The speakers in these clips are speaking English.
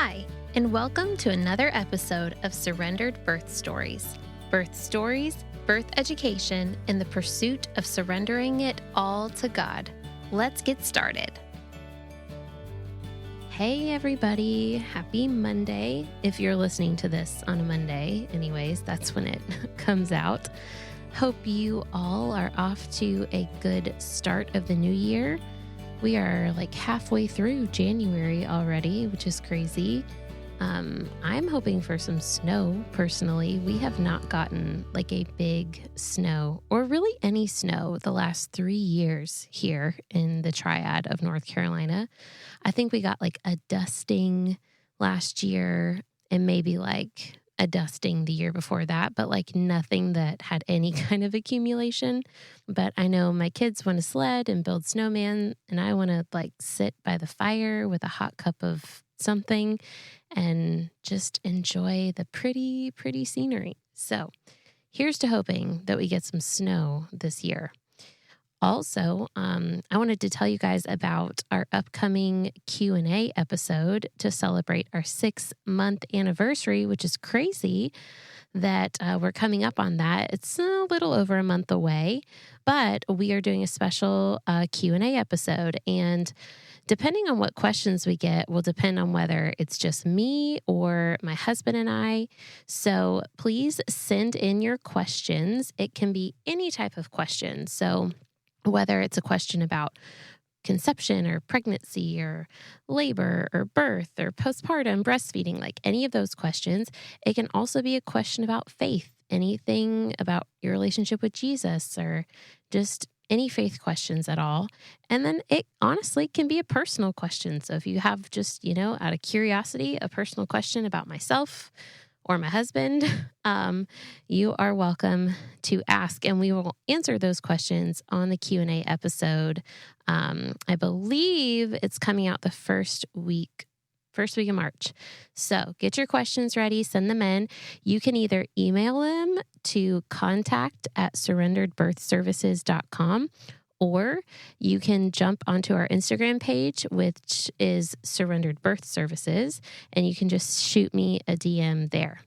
Hi, and welcome to another episode of Surrendered Birth Stories. Birth stories, birth education, and the pursuit of surrendering it all to God. Let's get started. Hey everybody, happy Monday. If you're listening to this on a Monday, anyways, that's when it comes out. Hope you all are off to a good start of the new year. We are like halfway through January already, which is crazy. I'm hoping for some snow, personally. We have not gotten like a big snow or really any snow the last 3 years here in the Triad of North Carolina. I think we got like a dusting last year and maybe like a dusting the year before that, but like nothing that had any kind of accumulation. But I know my kids want to sled and build snowman, and I want to like sit by the fire with a hot cup of something and just enjoy the pretty, pretty scenery. So here's to hoping that we get some snow this year. Also, I wanted to tell you guys about our upcoming Q&A episode to celebrate our 6-month anniversary, which is crazy that we're coming up on that. It's a little over a month away, but we are doing a special Q&A episode. And depending on what questions we get will depend on whether it's just me or my husband and I. So please send in your questions. It can be any type of question. So whether it's a question about conception or pregnancy or labor or birth or postpartum, breastfeeding, like any of those questions. It can also be a question about faith, anything about your relationship with Jesus or just any faith questions at all. And then it honestly can be a personal question. So if you have just, out of curiosity, a personal question about myself or my husband, you are welcome to ask, and we will answer those questions on the Q&A episode. I believe it's coming out the first week of March. So get your questions ready, send them in. You can either email them to contact@surrenderedbirthservices.com, or you can jump onto our Instagram page, which is Surrendered Birth Services, and you can just shoot me a DM there.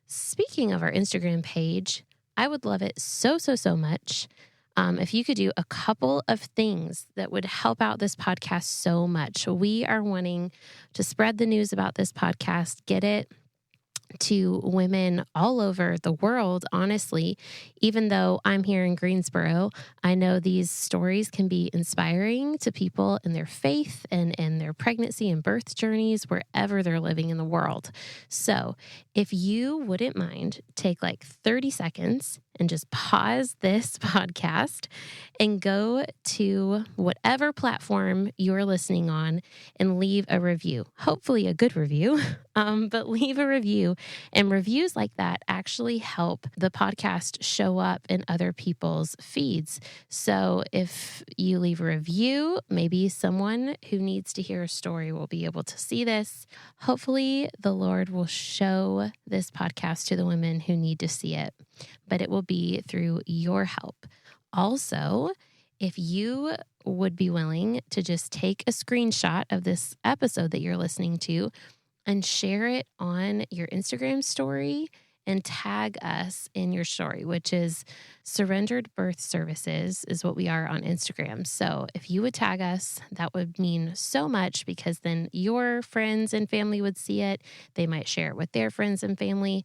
Speaking of our Instagram page, I would love it so much if you could do a couple of things that would help out this podcast so much. We are wanting to spread the news about this podcast, get it to women all over the world, honestly. Even though I'm here in Greensboro, I know these stories can be inspiring to people in their faith and in their pregnancy and birth journeys wherever they're living in the world. So if you wouldn't mind, take like 30 seconds and just pause this podcast and go to whatever platform you're listening on and leave a review. Hopefully a good review, but leave a review. And reviews like that actually help the podcast show up in other people's feeds. So if you leave a review, maybe someone who needs to hear a story will be able to see this. Hopefully the Lord will show this podcast to the women who need to see it, but it will be through your help. Also, if you would be willing to just take a screenshot of this episode that you're listening to and share it on your Instagram story and tag us in your story, which is Surrendered Birth Services is what we are on Instagram. So if you would tag us, that would mean so much, because then your friends and family would see it. They might share it with their friends and family,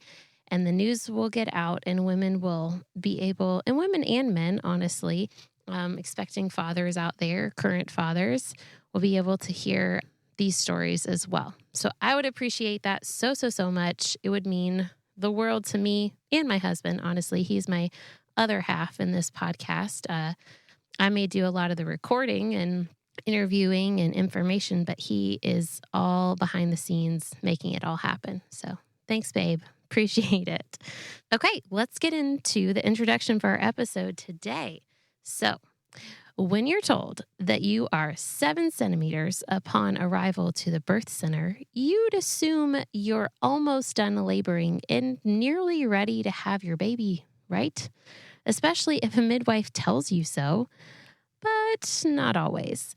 and the news will get out, and women will be able, and women and men, honestly, expecting fathers out there, current fathers, will be able to hear these stories as well. So I would appreciate that so much. It would mean the world to me and my husband. Honestly, he's my other half in this podcast. I may do a lot of the recording and interviewing and information, but he is all behind the scenes making it all happen. So thanks, babe. Appreciate it. Okay, let's get into the introduction for our episode today. So when you're told that you are 7 centimeters upon arrival to the birth center, you'd assume you're almost done laboring and nearly ready to have your baby, right? Especially if a midwife tells you so, but not always.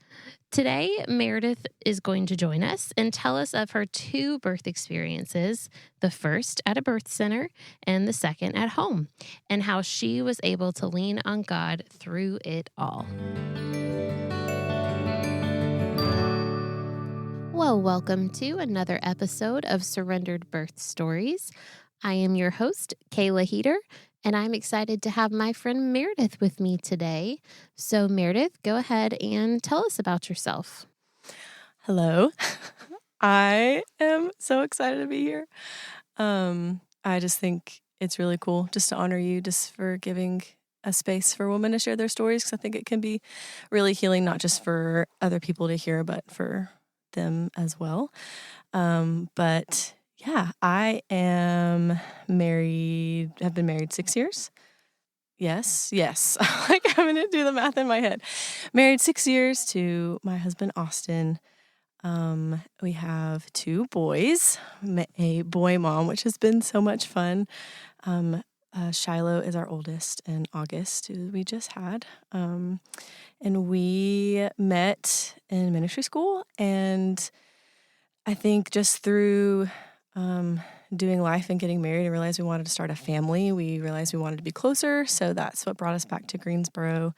Today, Meredith is going to join us and tell us of her 2 birth experiences, the first at a birth center and the second at home, and how she was able to lean on God through it all. Well, welcome to another episode of Surrendered Birth Stories. I am your host, Kayla Heater, and I'm excited to have my friend Meredith with me today. So, Meredith, go ahead and tell us about yourself. Hello. I am so excited to be here. I just think it's really cool just to honor you just for giving a space for women to share their stories, because I think it can be really healing, not just for other people to hear, but for them as well. But yeah, I am married. I've been married 6 years. Yes. Like, I'm going to do the math in my head. Married 6 years to my husband, Austin. We have 2 boys, a boy mom, which has been so much fun. Shiloh is our oldest, and August, who we just had. And we met in ministry school, and I think just through doing life and getting married and realized we wanted to start a family, we realized we wanted to be closer, so that's what brought us back to Greensboro.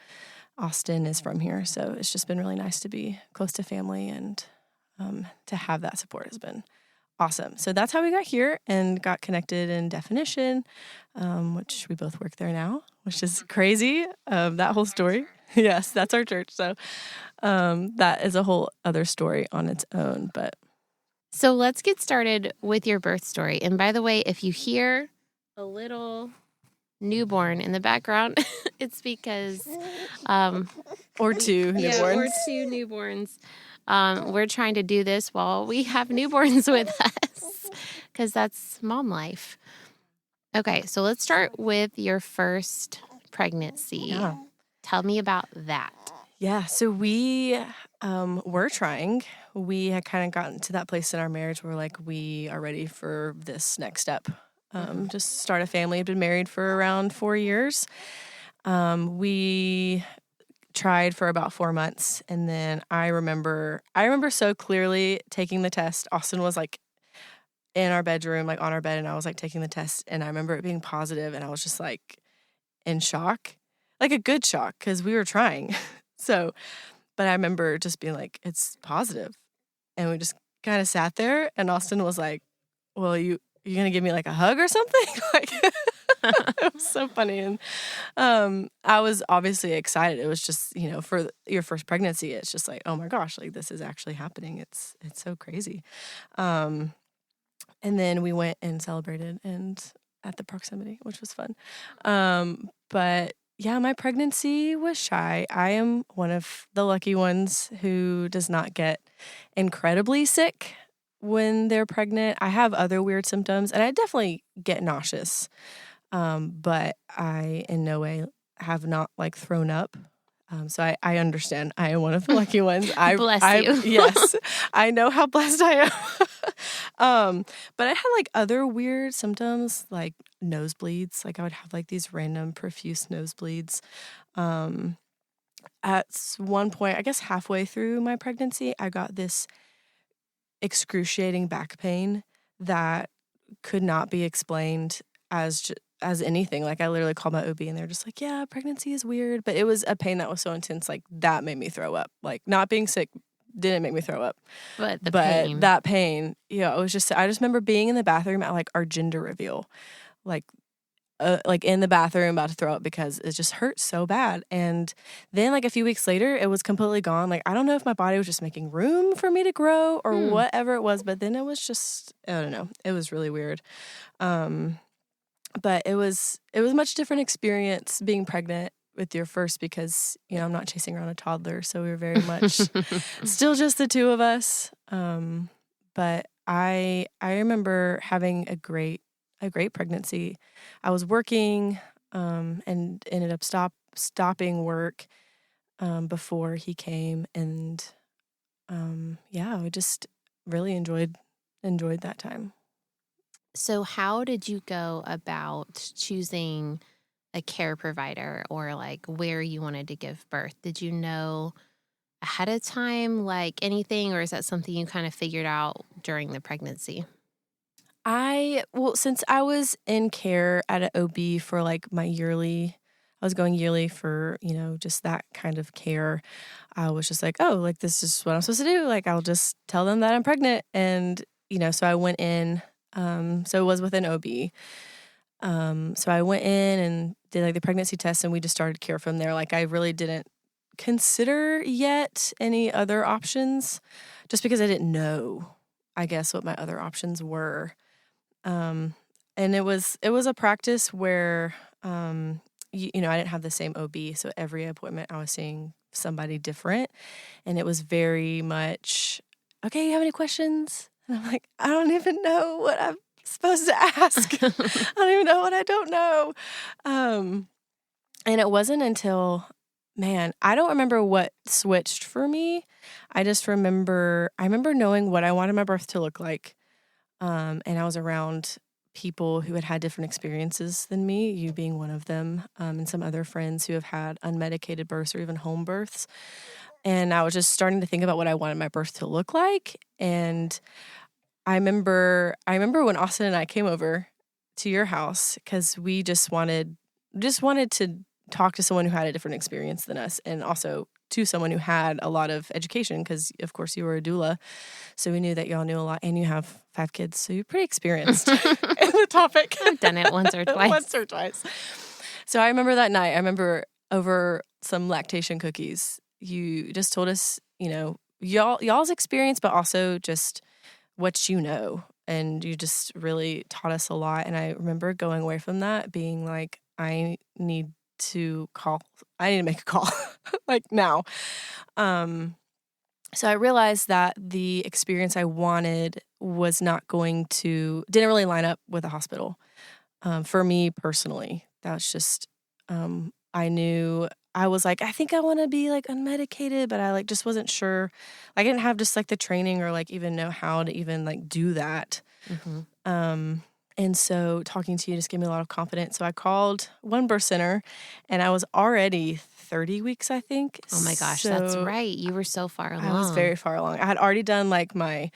Austin is from here, so it's just been really nice to be close to family, and to have that support has been awesome. So that's how we got here and got connected in Definition, which we both work there now, which is crazy. That whole story. Yes, that's our church. So that is a whole other story on its own. But So let's get started with your birth story. And by the way, if you hear a little newborn in the background, it's because or 2 newborns. or 2 newborns. We're trying to do this while we have newborns with us, because that's mom life. Okay, so let's start with your first pregnancy. Yeah. Tell me about that. Yeah, so we were trying. We had kind of gotten to that place in our marriage where, like, we are ready for this next step. Just start a family. Had been married for around 4 years. We tried for about 4 months, and then I remember so clearly taking the test. Austin was like in our bedroom, like on our bed, and I was like taking the test, and I remember it being positive, and I was just like in shock, like a good shock, because we were trying. So, but I remember just being like, it's positive. And we just kind of sat there, and Austin was like, well, you going to give me like a hug or something? Like, it was so funny. And I was obviously excited. It was just, for your first pregnancy, it's just like, oh my gosh, like, this is actually happening. It's so crazy. And then we went and celebrated and at the proximity, which was fun. But yeah, my pregnancy was shy. I am one of the lucky ones who does not get incredibly sick when they're pregnant. I have other weird symptoms, and I definitely get nauseous. But I in no way have not like thrown up. So I understand. I am one of the lucky ones. Bless you. Yes, I know how blessed I am. But I had like other weird symptoms, like nosebleeds. Like, I would have like these random profuse nosebleeds. At one point, I guess halfway through my pregnancy, I got this excruciating back pain that could not be explained as anything. Like, I literally called my OB, and they're just like, yeah, pregnancy is weird. But it was a pain that was so intense, like, that made me throw up. Like, not being sick didn't make me throw up. But pain. That pain, yeah, it was just, I just remember being in the bathroom at, like, our gender reveal. Like in the bathroom about to throw up because it just hurt so bad. And then, like, a few weeks later, it was completely gone. Like, I don't know if my body was just making room for me to grow or whatever it was, but then it was just, I don't know. It was really weird. But it was a much different experience being pregnant with your first, because, I'm not chasing around a toddler. So we were very much still just the 2 of us. But I remember having a great pregnancy. I was working and ended up stopping work before he came, and I just really enjoyed that time. So how did you go about choosing a care provider, or like where you wanted to give birth? Did you know ahead of time, like anything, or is that something you kind of figured out during the pregnancy? Since I was in care at an OB for like I was going yearly for, just that kind of care. I was just like, oh, like this is what I'm supposed to do. Like I'll just tell them that I'm pregnant. And, so I went in, so it was with an OB. So I went in and did like the pregnancy test and we just started care from there. Like I really didn't consider yet any other options just because I didn't know, I guess, what my other options were. And it was a practice where, I didn't have the same OB. So every appointment I was seeing somebody different. And it was very much, okay, you have any questions? And I'm like, I don't even know what I'm supposed to ask. I don't even know what I don't know. And it wasn't until, I don't remember what switched for me. I remember knowing what I wanted my birth to look like. And I was around people who had different experiences than me, you being one of them, and some other friends who have had unmedicated births or even home births. And I was just starting to think about what I wanted my birth to look like. And I remember when Austin and I came over to your house because we just wanted to talk to someone who had a different experience than us, and also to someone who had a lot of education because, of course, you were a doula. So we knew that y'all knew a lot, and you have 5 kids, so you're pretty experienced in the topic. I've done it once or twice. So I remember that night. I remember over some lactation cookies, you just told us, y'all's experience, but also just what you know. And you just really taught us a lot. And I remember going away from that being like, I need to make a call like now. So I realized that the experience I wanted was didn't really line up with a hospital. For me personally, that was just, I knew I was like, I think I want to be like unmedicated, but I like just wasn't sure. I didn't have just like the training or like even know how to even like do that. Mm-hmm. And so talking to you just gave me a lot of confidence. So I called one birth center and I was already 30 weeks, I think. Oh my gosh, that's right. You were so far along. I was very far along. I had already done like my,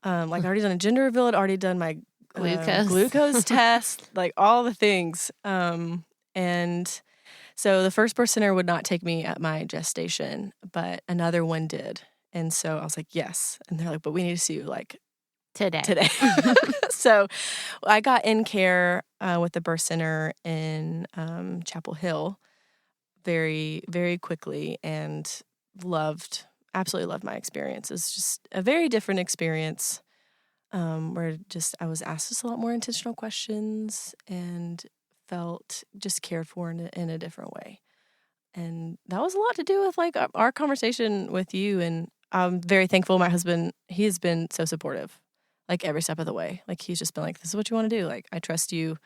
I'd already done a gender reveal. I'd already done my glucose test, like all the things. And so the first birth center would not take me at my gestation, but another one did. And so I was like, yes. And they're like, but we need to see you like today. So I got in care with the birth center in Chapel Hill very, very quickly and absolutely loved my experience. It's just a very different experience where I was asked just a lot more intentional questions and felt just cared for in a different way. And that was a lot to do with like our conversation with you. And I'm very thankful. My husband, he's been so supportive, like every step of the way. Like he's just been like, this is what you want to do. Like, I trust you.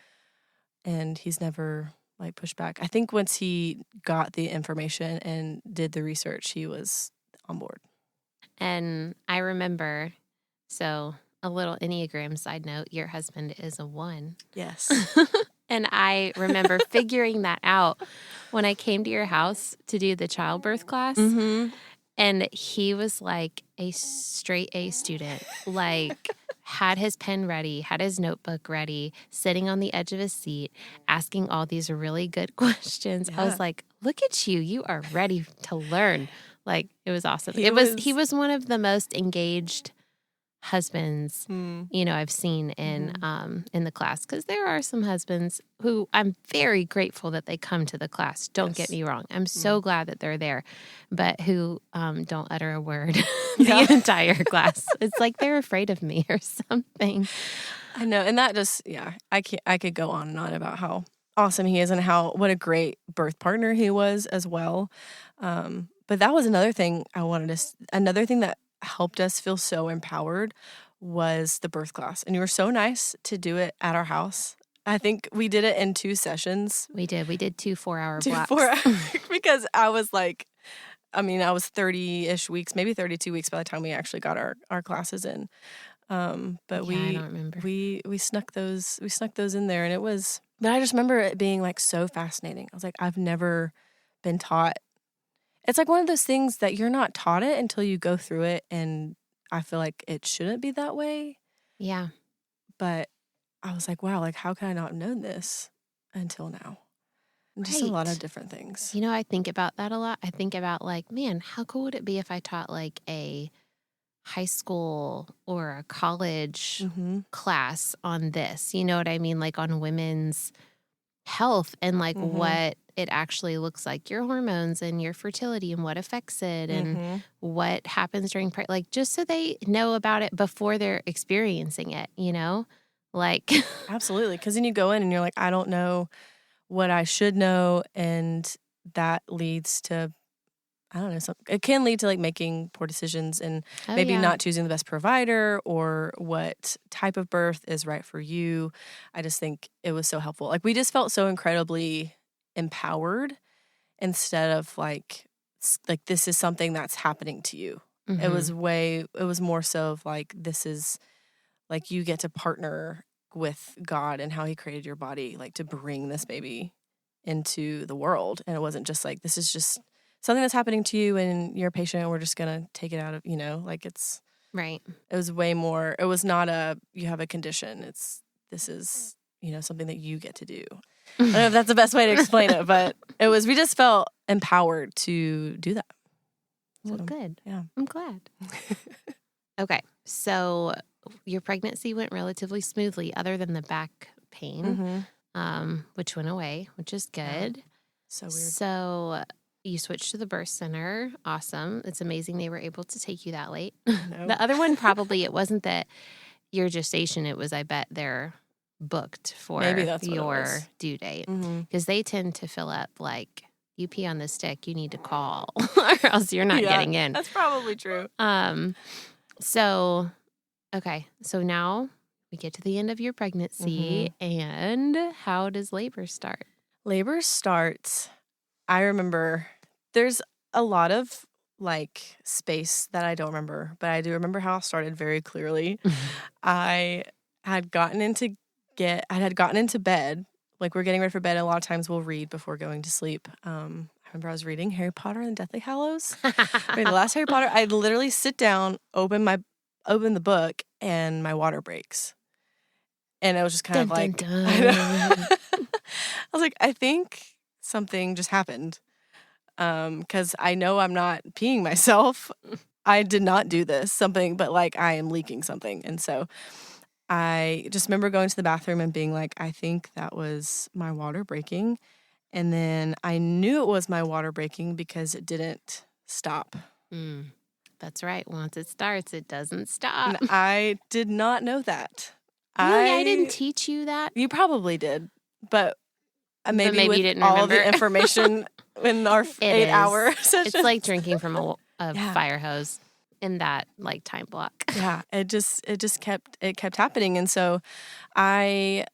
And he's never like pushed back. I think once he got the information and did the research, he was on board. And I remember, so a little Enneagram side note, your husband is a 1. Yes. And I remember figuring that out when I came to your house to do the childbirth class. Mm-hmm. And he was like a straight A student, like had his pen ready, had his notebook ready, sitting on the edge of his seat, asking all these really good questions. Yeah. I was like, look at you. You are ready to learn. Like, it was awesome. He was one of the most engaged husbands, I've seen in the class, because there are some husbands who I'm very grateful that they come to the class. Don't get me wrong. I'm so glad that they're there, but who don't utter a word the entire class. It's like they're afraid of me or something. I know. And that just, I could go on and on about how awesome he is and what a great birth partner he was as well. But that was another thing another thing that helped us feel so empowered was the birth class. And you were so nice to do it at our house. I think we did it in 2 sessions. We did 2 4-hour blocks. Because I was like, I was 30-ish weeks, maybe 32 weeks by the time we actually got our classes in. But I don't remember. We snuck those in there, and but I just remember it being like so fascinating. I was like, I've never been taught. it's like one of those things that you're not taught it until you go through it. And I feel like it shouldn't be that way. Yeah. But I was like, wow, like how could I not have known this until now? And just a lot of different things. You know, I think about that a lot. I think about like, man, how cool would it be if I taught like a high school or a college class on this? You know what I mean? Like on women's health and like what it actually looks like, your hormones and your fertility and what affects it and what happens during like just so they know about it before they're experiencing it, you know? Like absolutely. Because then you go in and you're like, I don't know what I should know, and that leads to, I don't know, it can lead to like making poor decisions and maybe not choosing the best provider or what type of birth is right for you. I just think it was so helpful. Like we just felt so incredibly empowered instead of like this is something that's happening to you. It was more so of like, this is like you get to partner with God and how he created your body, like to bring this baby into the world. And it wasn't just like, this is just something that's happening to you and you're a patient and we're just going to take it out of, you know, like it's right. It was way more, it was not you have a condition. This is, you know, something that you get to do. I don't know if that's the best way to explain it, but we just felt empowered to do that. Well, good. Yeah. I'm glad. Okay. So your pregnancy went relatively smoothly other than the back pain, which went away, which is good. Yeah. So weird. So you switched to the birth center. Awesome. It's amazing they were able to take you that late. No. The other one probably, it wasn't that your gestation, it was, I bet they're booked for your due date. Because they tend to fill up like, you pee on the stick, you need to call or else you're not getting in. That's probably true. So, okay. So now we get to the end of your pregnancy and how does labor start? Labor starts, I remember there's a lot of like space that I don't remember, but I do remember how it started very clearly. I had gotten into bed. Like we're getting ready for bed. A lot of times we'll read before going to sleep. I remember I was reading Harry Potter and the Deathly Hallows. The last Harry Potter, I'd literally sit down, open the book, and my water breaks. And it was just kind of like, dun. I was like, I think something just happened. Because I know I'm not peeing myself. I did not do this, but like I am leaking something. And so I just remember going to the bathroom and being like, I think that was my water breaking. And then I knew it was my water breaking because it didn't stop. That's right. Once it starts, it doesn't stop. And I did not know that. Really? I didn't teach you that? You probably did. But maybe with you didn't all the information in our 8-hour session. It's like drinking from a fire hose in that like time block. Yeah, it just kept happening. And so I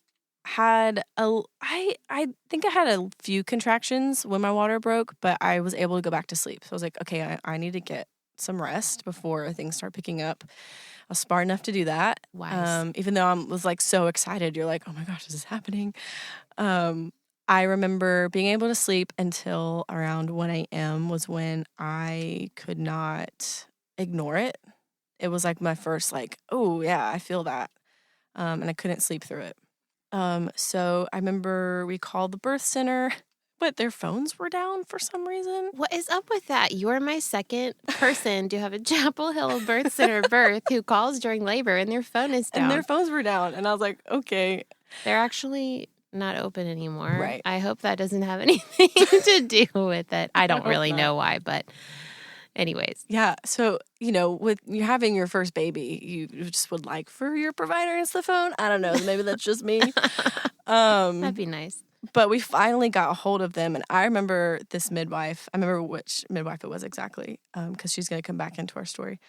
had I think I had a few contractions when my water broke, but I was able to go back to sleep. So I was like, okay, I need to get some rest before things start picking up. I was smart enough to do that. Wise. Even though I was like so excited, you're like, oh my gosh, this is happening. I remember being able to sleep until around 1 a.m. was when I could not ignore it. It was like my first like, oh yeah, I feel that. And I couldn't sleep through it. So I remember we called the birth center, but their phones were down for some reason. What is up with that? You are my second person to have a Chapel Hill Birth Center birth who calls during labor and their phone is down. And their phones were down. And I was like, okay. They're actually not open anymore. Right. I hope that doesn't have anything to do with it. I don't really know why, but anyways. Yeah. So, you know, with you having your first baby, you just would like for your provider to answer the phone. I don't know. Maybe that's just me. That'd be nice. But we finally got a hold of them. And I remember this midwife. I remember which midwife it was exactly because she's going to come back into our story.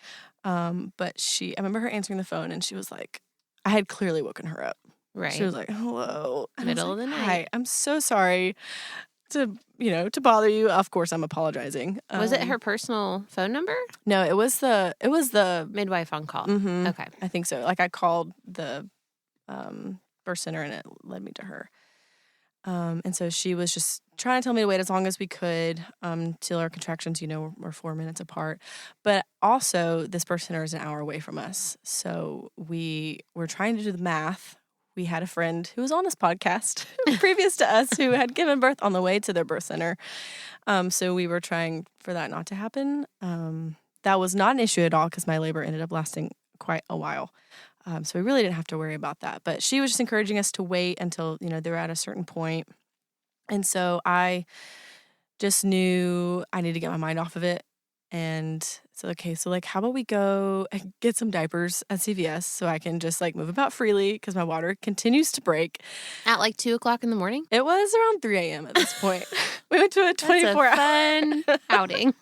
But I remember her answering the phone and she was like, I had clearly woken her up. Right. She was like, hello. And Middle of the night. Hi, I'm so sorry to bother you. Of course, I'm apologizing. Was it her personal phone number? No, it was the midwife on call. Mm-hmm. Okay. I think so. Like I called the birth center and it led me to her. And so she was just trying to tell me to wait as long as we could till our contractions, were 4 minutes apart. But also, this birth center is an hour away from us. So we were trying to do the math. We had a friend who was on this podcast previous to us who had given birth on the way to their birth center. So we were trying for that not to happen. That was not an issue at all because my labor ended up lasting quite a while. So we really didn't have to worry about that. But she was just encouraging us to wait until, they were at a certain point. And so I just knew I needed to get my mind off of it. And so, how about we go and get some diapers at CVS so I can just move about freely because my water continues to break. At 2:00 in the morning? It was around 3 a.m. at this point. We went to a 24-hour fun outing.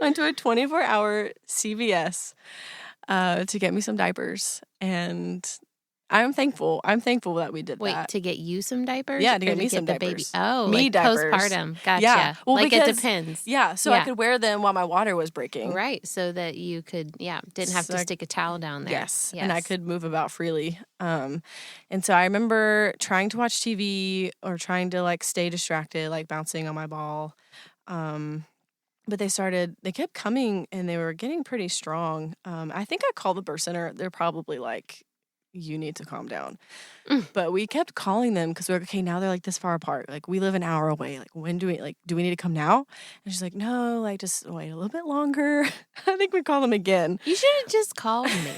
Went to a 24-hour CVS to get me some diapers. And I'm thankful. I'm thankful that we did that. Wait, to get you some diapers? Yeah, to get me some diapers. Baby? Oh, me diapers. Postpartum. Gotcha. Yeah. Well, it depends. Yeah, so I could wear them while my water was breaking. Right, so that you could, didn't have to stick a towel down there. Yes, and I could move about freely. And so I remember trying to watch TV or trying to stay distracted, bouncing on my ball. But they kept coming and they were getting pretty strong. I think I called the birth center. They're probably you need to calm down. But we kept calling them because we're like, okay, now they're this far apart. We live an hour away. When do we, do we need to come now? And she's like, no, just wait a little bit longer. I think we call them again. You should have just called me.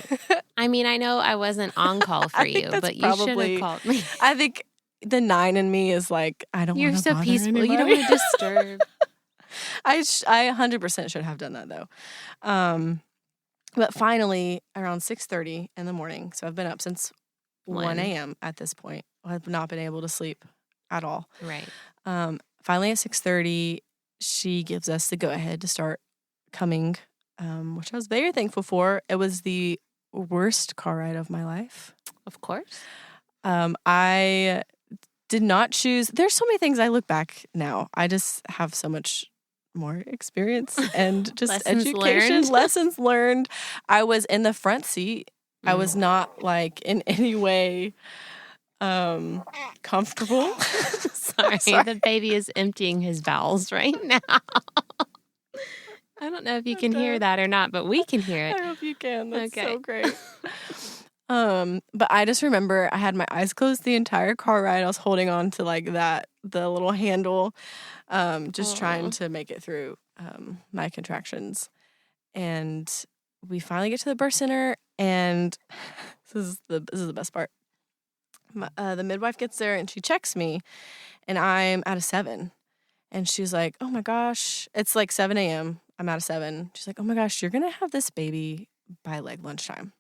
I mean, I know I wasn't on call for you, but you should have called me. I think the 9 in me is I don't want to You're so peaceful. Anybody. You don't want to disturb. I 100% should have done that though. But finally, around 6:30 in the morning, so I've been up since 1 a.m. at this point. I've not been able to sleep at all. Right. Finally at 6:30, she gives us the go-ahead to start coming, which I was very thankful for. It was the worst car ride of my life. Of course. I did not choose. There's so many things I look back now. I just have so much more experience and just lessons learned. I was in the front seat. I was not in any way comfortable. Sorry, the baby is emptying his bowels right now. I don't know if you can hear that or not, but we can hear it. I hope you can. That's so great. But I just remember I had my eyes closed the entire car ride. I was holding on to the little handle, just trying to make it through my contractions. And we finally get to the birth center, and this is the best part. The midwife gets there and she checks me, and I'm at a 7. And she's like, "Oh my gosh, it's 7 a.m. I'm at a 7." She's like, "Oh my gosh, you're gonna have this baby by lunchtime."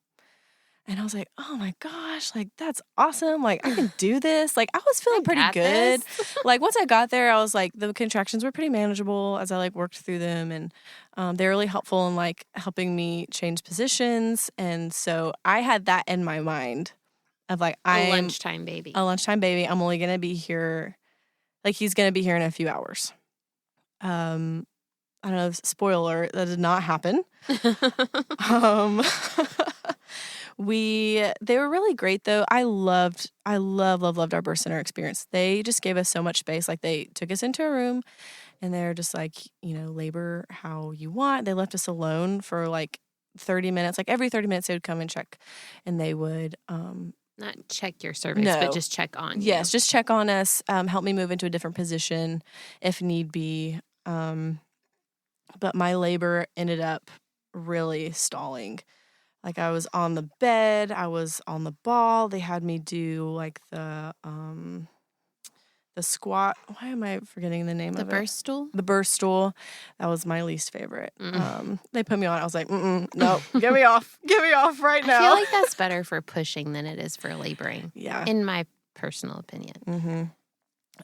And I was like, "Oh my gosh, that's awesome. I can do this." I was feeling pretty good. Once I got there, I was the contractions were pretty manageable as I worked through them. And they were really helpful in helping me change positions. And so I had that in my mind of I'm a lunchtime baby. I'm only going to be here. He's going to be here in a few hours. I don't know, spoiler, that did not happen. They were really great though. I loved our birth center experience. They just gave us so much space. They took us into a room and they're just labor how you want. They left us alone for 30 minutes. Every 30 minutes they would come and check, and they would not check your cervix, but just check on you. Yes, just check on us, help me move into a different position if need be. But my labor ended up really stalling. I was on the bed, I was on the ball. They had me do the squat. Why am I forgetting the name of it? The birth stool? The birth stool. That was my least favorite. They put me on. I was like, no, get me off. Get me off right now. I feel that's better for pushing than it is for laboring. Yeah. In my personal opinion. Mm-hmm.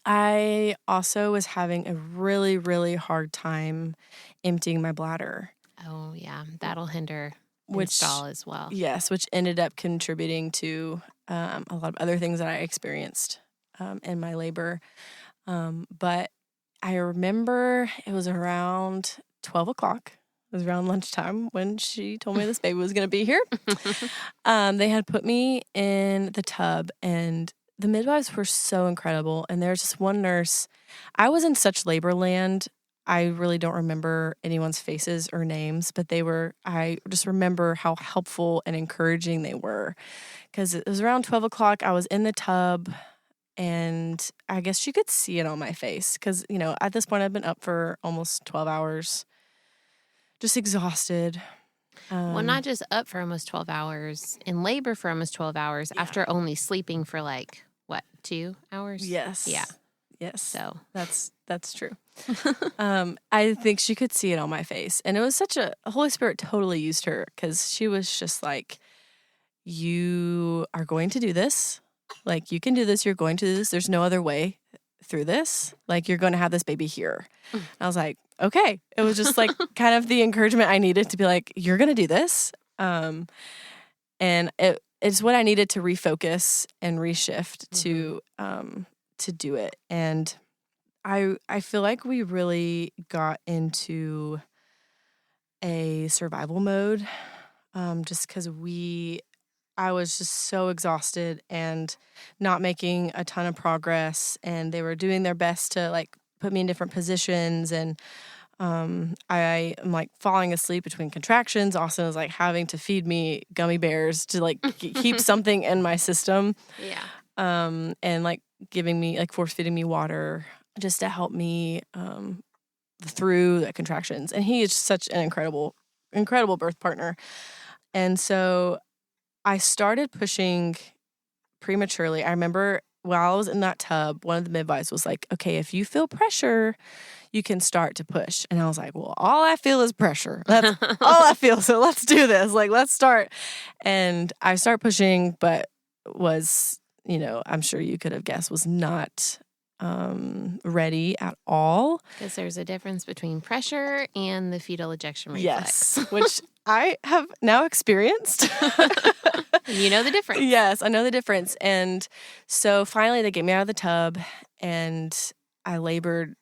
I also was having a really, really hard time emptying my bladder. Oh, yeah. That'll hinder stall as well. Yes, which ended up contributing to a lot of other things that I experienced in my labor. But I remember it was around 12 o'clock. It was around lunchtime when she told me this baby was going to be here. They had put me in the tub, and the midwives were so incredible. And there's just one nurse. I was in such labor land. I really don't remember anyone's faces or names, but I just remember how helpful and encouraging they were. Because it was around 12 o'clock. I was in the tub, and I guess you could see it on my face. Because, at this point, I've been up for almost 12 hours, just exhausted. Well, not just up for almost 12 hours, in labor for almost 12 hours after only sleeping for 2 hours? Yes. Yeah. Yes. So that's true. I think she could see it on my face. And it was Holy Spirit totally used her, because she was just like, you are going to do this. Like, you can do this. You're going to do this. There's no other way through this. Like, you're going to have this baby here. I was like, okay. It was just like kind of the encouragement I needed to be like, you're going to do this. And it's what I needed to refocus and reshift to do it. And I feel like we really got into a survival mode, just because I was just so exhausted and not making a ton of progress, and they were doing their best to put me in different positions, and I am falling asleep between contractions. Austin was having to feed me gummy bears to keep something in my system. Yeah. And giving me force feeding me water just to help me through the contractions. And he is such an incredible birth partner. And so I started pushing prematurely. I remember while I was in that tub, one of the midwives was like, okay, if you feel pressure, you can start to push. And I was like, well, all I feel is pressure. That's all I feel. So let's do this. Let's start. And I start pushing, but was, I'm sure you could have guessed, was not ready at all. Because there's a difference between pressure and the fetal ejection reflex. Yes, which I have now experienced. You know the difference. Yes, I know the difference. And so finally they get me out of the tub, and I labored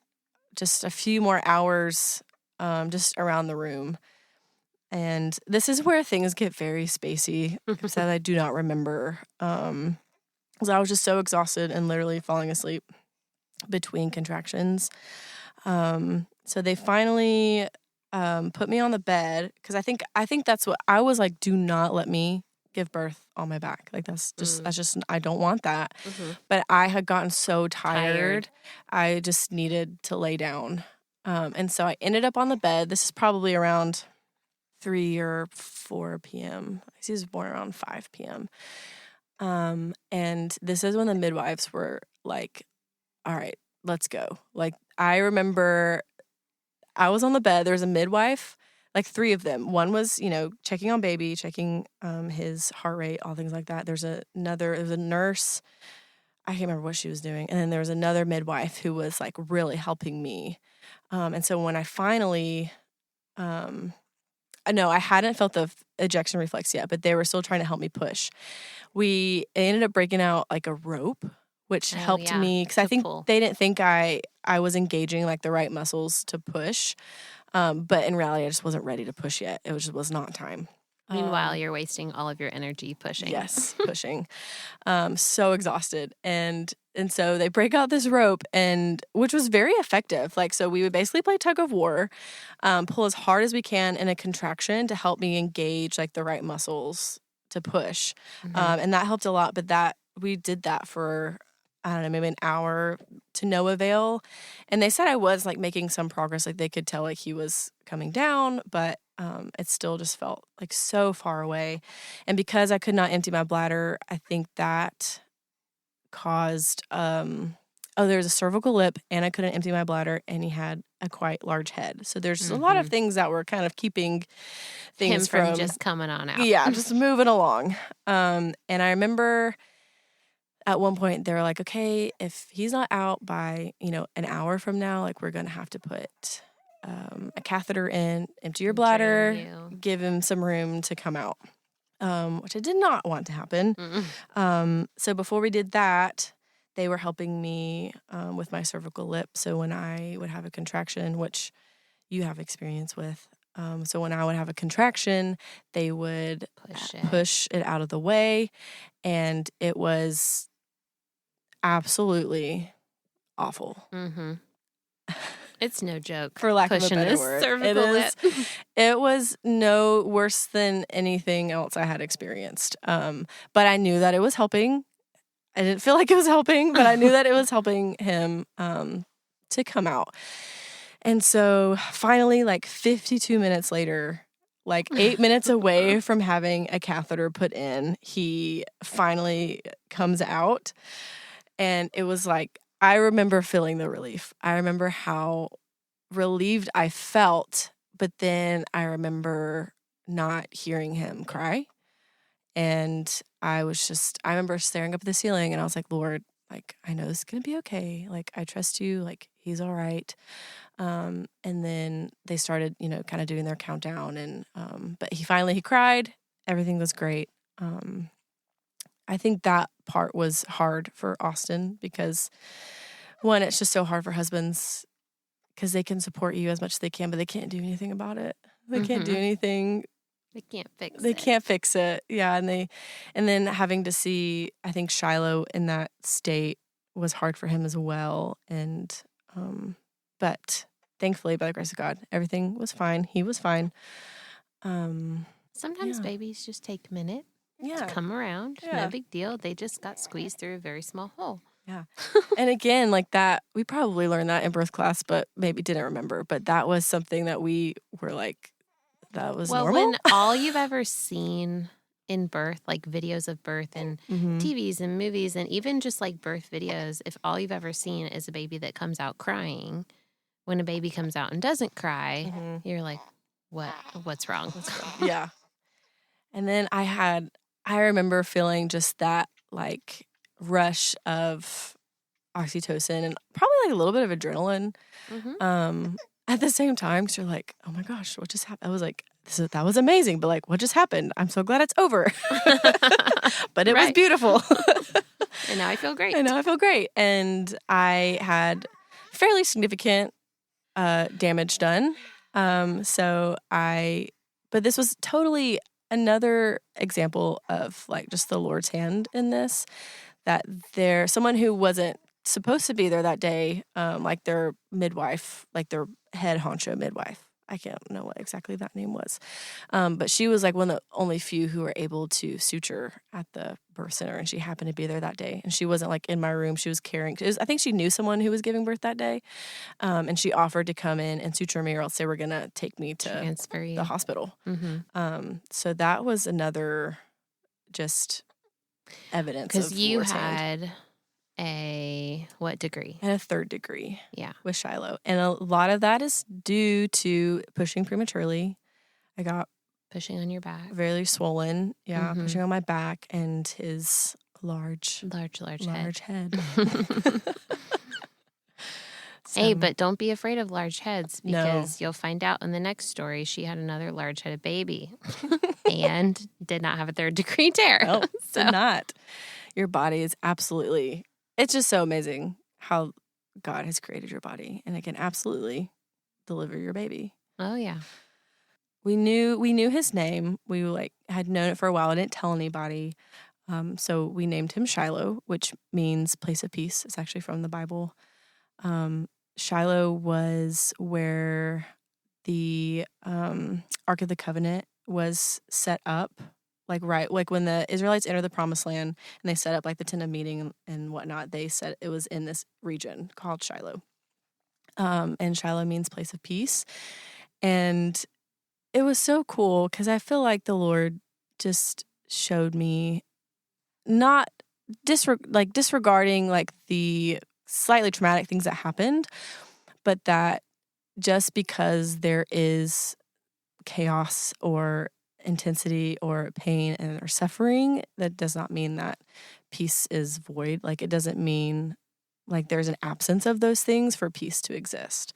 just a few more hours just around the room. And this is where things get very spacey, that I do not remember. Because I was just so exhausted and literally falling asleep between contractions. So they finally put me on the bed, because I think that's what I was like, do not let me give birth on my back. That's just I don't want that. Mm-hmm. But I had gotten so tired. I just needed to lay down. And so I ended up on the bed. This is probably around 3 or 4 p.m. He was born around 5 p.m. And this is when the midwives were like, all right, let's go. I remember I was on the bed. There was a midwife, 3 of them. One was, checking on baby, checking his heart rate, all things like that. There was a nurse. I can't remember what she was doing. And then there was another midwife who was really helping me. And so when I finally, no, I hadn't felt the ejection reflex yet, but they were still trying to help me push. We ended up breaking out a rope, which helped me, because I think they didn't think I was engaging the right muscles to push. But in reality, I just wasn't ready to push yet. It was not time. Meanwhile, you're wasting all of your energy pushing. Yes, pushing. So exhausted. And so they break out this rope, which was very effective. So we would basically play tug of war, pull as hard as we can in a contraction to help me engage the right muscles to push. Mm-hmm. And that helped a lot. But we did that for, I don't know, maybe an hour to no avail. And they said I was making some progress. They could tell he was coming down, but it still just felt so far away. And because I could not empty my bladder, I think that caused, there was a cervical lip, and I couldn't empty my bladder, and he had a quite large head. So there's a lot of things that were kind of keeping things from just coming on out. Yeah, just moving along. And I remember at one point they were like, okay, if he's not out by, an hour from now, we're going to have to put a catheter in, empty your bladder, give him some room to come out, which I did not want to happen. So before we did that, they were helping me with my cervical lip. So when I would have a contraction, which you have experience with, so when I would have a contraction, they would push it out of the way, and it was absolutely awful. Mm-hmm. It's no joke. For lack of a Pushing better this word. cervical lip. It was no worse than anything else I had experienced. But I knew that it was helping. I didn't feel like it was helping, but I knew that it was helping him to come out. And so finally, like 52 minutes later, like 8 minutes away from having a catheter put in, he finally comes out. And it was like, I remember feeling the relief. I remember how relieved I felt, but then I remember not hearing him cry. And I remember staring up at the ceiling and I was like, Lord, like, I know this is going to be okay. Like, I trust you. Like, he's all right. And then they started, kind of doing their countdown. And, but he cried. Everything was great. I think that part was hard for Austin because, one, it's just so hard for husbands because they can support you as much as they can, but they can't do anything about it. They can't do anything. They can't fix it. They can't fix it. Yeah, and then having to see, I think Shiloh in that state was hard for him as well. And but thankfully, by the grace of God, everything was fine. He was fine. Sometimes babies just take a minute to come around. Yeah. No big deal. They just got squeezed through a very small hole. Yeah. And again, like that, we probably learned that in birth class, but maybe didn't remember. But that was something that we were like, that was normal. Well, when all you've ever seen in birth, like videos of birth and TVs and movies and even just like birth videos, if all you've ever seen is a baby that comes out crying, when a baby comes out and doesn't cry, you're like, what's wrong? Yeah. And then I remember feeling just that like rush of oxytocin and probably like a little bit of adrenaline at the same time, because you're like, oh my gosh, what just happened? I was like, that was amazing, but like, what just happened? I'm so glad it's over. But it was beautiful. And now I feel great. And I had fairly significant damage done. But this was totally another example of like just the Lord's hand in this, that someone who wasn't supposed to be there that day, like their midwife, like their head honcho midwife. I can't know what exactly that name was. But she was like one of the only few who were able to suture at the birth center, and she happened to be there that day. And she wasn't like in my room. She was carrying, I think she knew someone who was giving birth that day. And she offered to come in and suture me, or else they were going to take me to transfer you. The hospital. So that was another just evidence of because you Lord's hand. had what degree? And a 3rd degree. Yeah. With Shiloh. And a lot of that is due to pushing prematurely. I got pushing on your back. Very swollen. Yeah. Pushing on my back and his large head. Hey, but don't be afraid of large heads, because you'll find out in the next story she had another large-headed baby and did not have a 3rd degree tear. No, did not. Your body is absolutely, it's just so amazing how God has created your body, and it can absolutely deliver your baby. Oh, yeah. We knew his name. We had known it for a while. I didn't tell anybody. So we named him Shiloh, which means place of peace. It's actually from the Bible. Shiloh was where the Ark of the Covenant was set up, like when the Israelites entered the Promised Land and they set up like the tent of meeting and whatnot. They said it was in this region called Shiloh, and Shiloh means place of peace. And it was so cool because I feel like the Lord just showed me, not disregarding like the slightly traumatic things that happened, but that just because there is chaos or intensity or pain and or suffering, that does not mean that peace is void. Like, it doesn't mean like there's an absence of those things for peace to exist.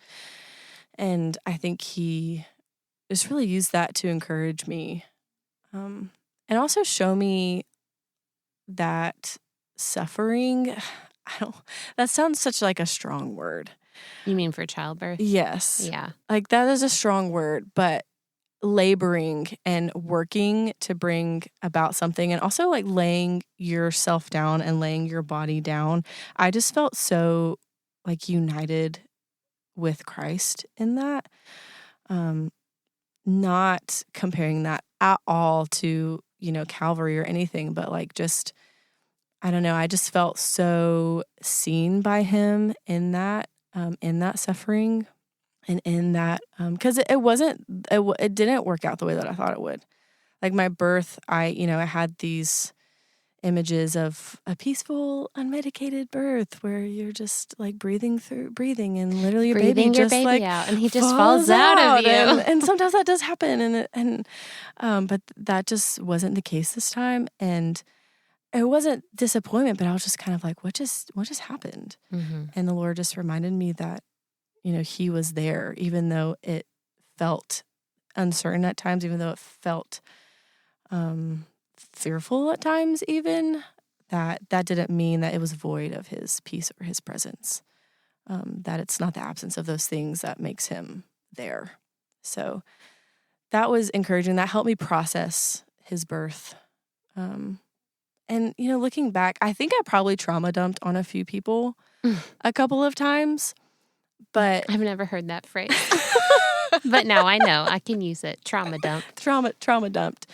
And I think he just really used that to encourage me, and also show me that suffering, that sounds such like a strong word. You mean for childbirth? Yes. Yeah. Like, that is a strong word, but laboring and working to bring about something, and also like laying yourself down and laying your body down. I just felt so like united with Christ in that. Not comparing that at all to, Calvary or anything, but like just, I don't know, I just felt so seen by him in that suffering. And in that, because it didn't work out the way that I thought it would. Like my birth, I had these images of a peaceful, unmedicated birth where you're just like breathing, and literally your baby just like out, and he just falls out of you. And sometimes that does happen, but that just wasn't the case this time, and it wasn't disappointment, but I was just kind of like, what just happened? Mm-hmm. And the Lord just reminded me that, he was there, even though it felt uncertain at times, even though it felt fearful at times, even, that didn't mean that it was void of his peace or his presence, that it's not the absence of those things that makes him there. So that was encouraging. That helped me process his birth. And, looking back, I think I probably trauma dumped on a few people a couple of times. But I've never heard that phrase. But now I know. I can use it. Trauma dumped. Trauma dumped.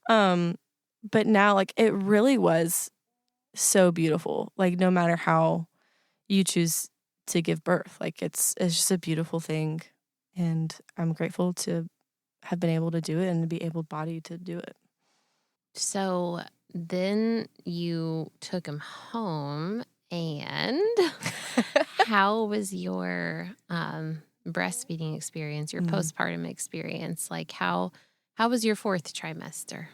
But now, like, it really was so beautiful. Like, no matter how you choose to give birth, like, it's just a beautiful thing. And I'm grateful to have been able to do it and to be able-bodied to do it. So then you took him home, and how was your breastfeeding experience, your postpartum experience? Like, how was your 4th trimester?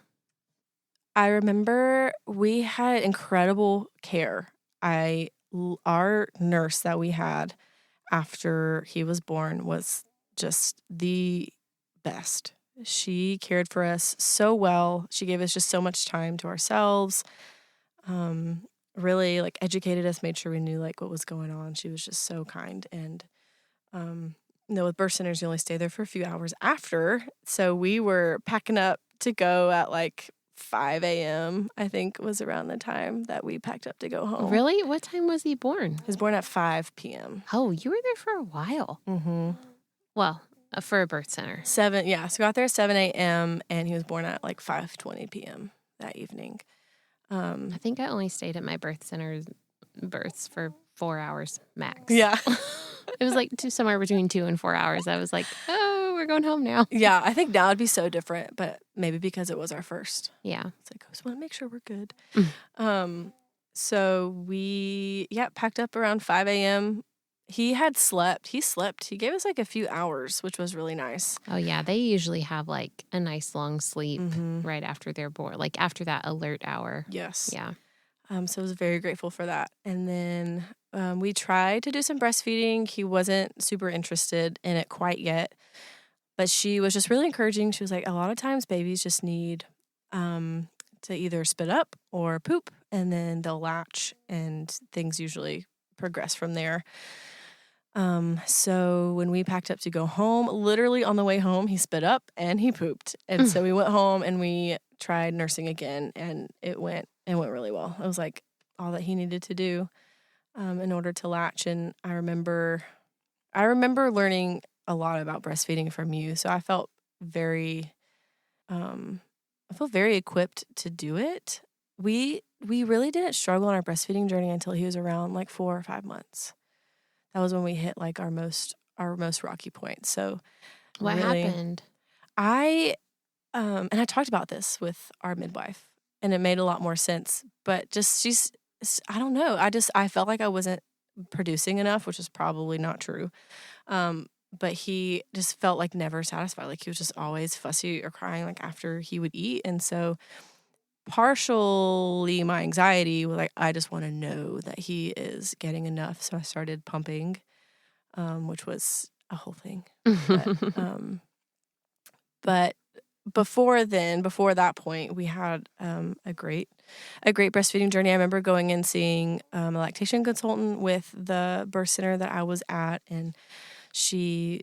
I remember we had incredible care. Our nurse that we had after he was born was just the best. She cared for us so well. She gave us just so much time to ourselves. Really like educated us, made sure we knew like what was going on. She was just so kind. And with birth centers, you only stay there for a few hours after. So we were packing up to go at like 5 a.m., I think was around the time that we packed up to go home. Really? What time was he born? He was born at 5 p.m. Oh, you were there for a while. Mm-hmm. Well, for a birth center. 7, yeah. So we got there at 7 a.m. and he was born at like 5:20 p.m. that evening. I think I only stayed at my birth center's births for 4 hours max. Yeah. It was like somewhere between 2 and 4 hours. I was like, oh, we're going home now. Yeah, I think now it'd be so different, but maybe because it was our first. Yeah. It's like, I just want to make sure we're good. So we, packed up around 5 a.m. He had slept. He slept. He gave us like a few hours, which was really nice. Oh, yeah. They usually have like a nice long sleep right after they're born, like after that alert hour. Yes. Yeah. So I was very grateful for that. And then we tried to do some breastfeeding. He wasn't super interested in it quite yet. But she was just really encouraging. She was like, a lot of times babies just need to either spit up or poop, and then they'll latch, and things usually progress from there. So when we packed up to go home, literally on the way home, he spit up and he pooped. And so we went home and we tried nursing again, and it went really well. It was like all that he needed to do in order to latch. And I remember learning a lot about breastfeeding from you. So I felt very equipped to do it. We really didn't struggle on our breastfeeding journey until he was around like 4 or 5 months. That was when we hit like our most rocky point. So what happened? And I talked about this with our midwife, and it made a lot more sense. But just I don't know. I felt like I wasn't producing enough, which is probably not true. But he just felt like never satisfied. Like he was just always fussy or crying like after he would eat. And so partially my anxiety was like, I just want to know that he is getting enough. So I started pumping, which was a whole thing. But before that point, we had a great breastfeeding journey. I remember going and seeing a lactation consultant with the birth center that I was at, and she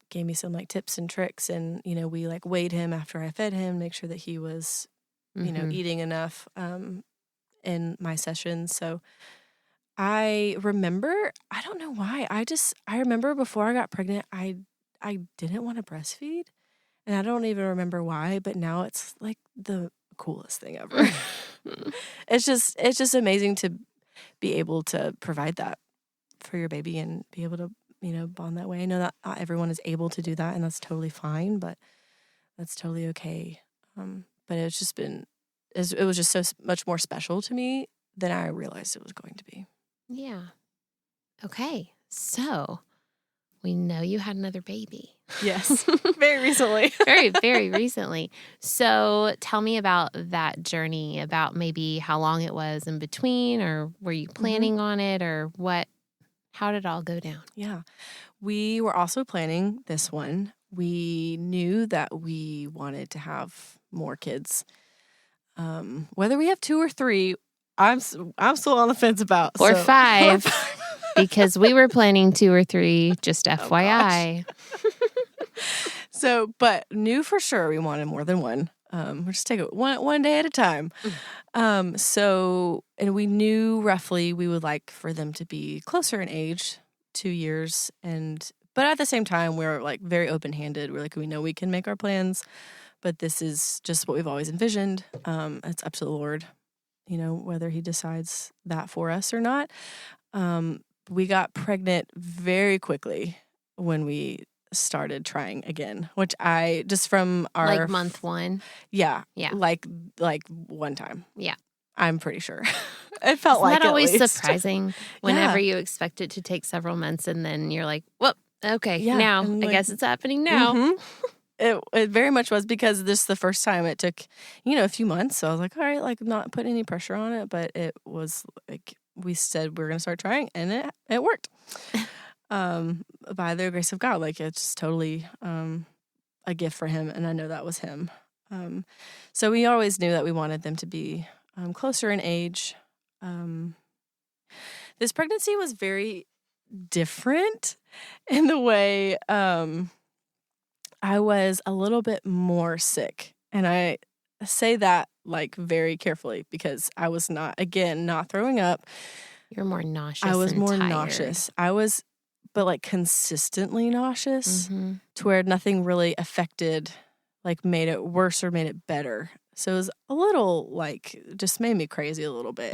gave me some like tips and tricks. And, we like weighed him after I fed him, make sure that he was, eating enough in my sessions. So I remember, I don't know why, I remember before I got pregnant, I didn't want to breastfeed. And I don't even remember why, but now it's like the coolest thing ever. It's just amazing to be able to provide that for your baby and be able to, bond that way. I know that not everyone is able to do that, and that's totally fine, but that's totally okay. But it's just been, it was just so much more special to me than I realized it was going to be. Yeah. Okay. So we know you had another baby. Yes. Very recently. Very, very recently. So tell me about that journey, about maybe how long it was in between, or were you planning on it, or what? How did it all go down? Yeah. We were also planning this one. We knew that we wanted to have more kids. Whether we have 2 or 3, I'm still on the fence about. Or 5, because we were planning 2 or 3, just FYI. But knew for sure we wanted more than one. We'll just take it one day at a time. And we knew roughly we would like for them to be closer in age, 2 years. But at the same time, we're like very open-handed. We're like, we know we can make our plans, but this is just what we've always envisioned. It's up to the Lord, whether he decides that for us or not. We got pregnant very quickly when we started trying again, which I just from our like month 1. Yeah. Like one time. Yeah. I'm pretty sure. It felt Isn't like that always least. Surprising whenever you expect it to take several months and then you're like, well, okay, now I guess it's happening now. Mm-hmm. It very much was, because this is the first time it took, a few months. So I was like, all right, like not putting any pressure on it, but it was like we said we were going to start trying, and it worked. By the grace of God, like it's just totally a gift for him, and I know that was him. So we always knew that we wanted them to be closer in age. This pregnancy was very different in the way I was a little bit more sick, and I say that like very carefully because I was not throwing up. You're more nauseous. I was more tired. nauseous. But like consistently nauseous to where nothing really affected, like made it worse or made it better. So it was a little like, just made me crazy a little bit.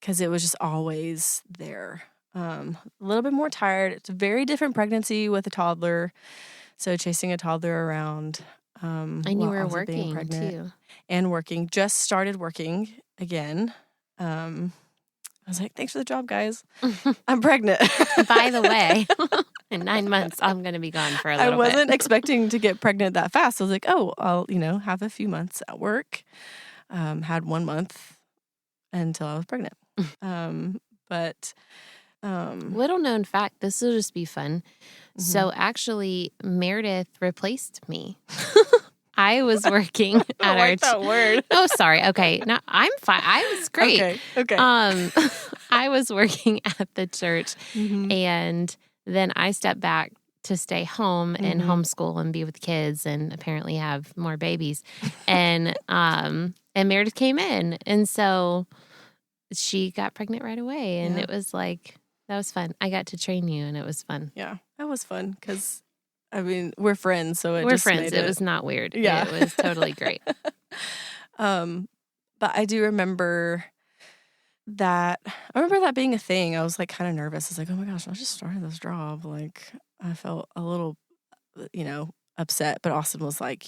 Because it was just always there. A little bit more tired. It's a very different pregnancy with a toddler. So chasing a toddler around. And you were working too. And working. Just started working again. I was like, thanks for the job, guys. I'm pregnant. By the way, in 9 months, I'm going to be gone for a little bit. I wasn't expecting to get pregnant that fast. I was like, oh, I'll, have a few months at work. Had 1 month until I was pregnant. Little known fact, this will just be fun. So actually, Meredith replaced me. I was working at our that word. Oh, sorry. Okay. No, I'm fine. I was great. Okay. I was working at the church, and then I stepped back to stay home and homeschool and be with kids, and apparently have more babies. And Meredith came in, and so she got pregnant right away, and it was like, that was fun. I got to train you, and it was fun. Yeah, that was fun because, I mean, we're friends, so we're friends. It was not weird. Yeah, it was totally great. But I do remember that. I remember that being a thing. I was like kind of nervous. I was like, oh my gosh, I just started this job. Like, I felt a little, upset. But Austin was like,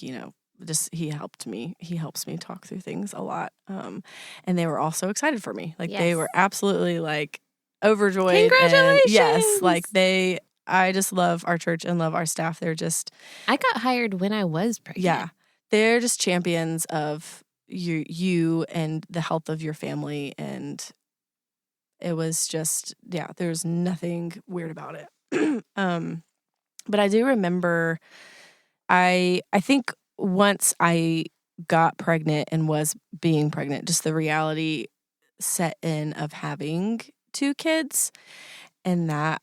just he helped me. He helps me talk through things a lot. And they were all so excited for me. Like they were absolutely like overjoyed. Congratulations! And yes, like I just love our church and love our staff. They're just. I got hired when I was pregnant. Yeah, they're just champions of you and the health of your family, and it was just there's nothing weird about it. But I do remember, I think once I got pregnant and was being pregnant, just the reality set in of having 2 kids, and that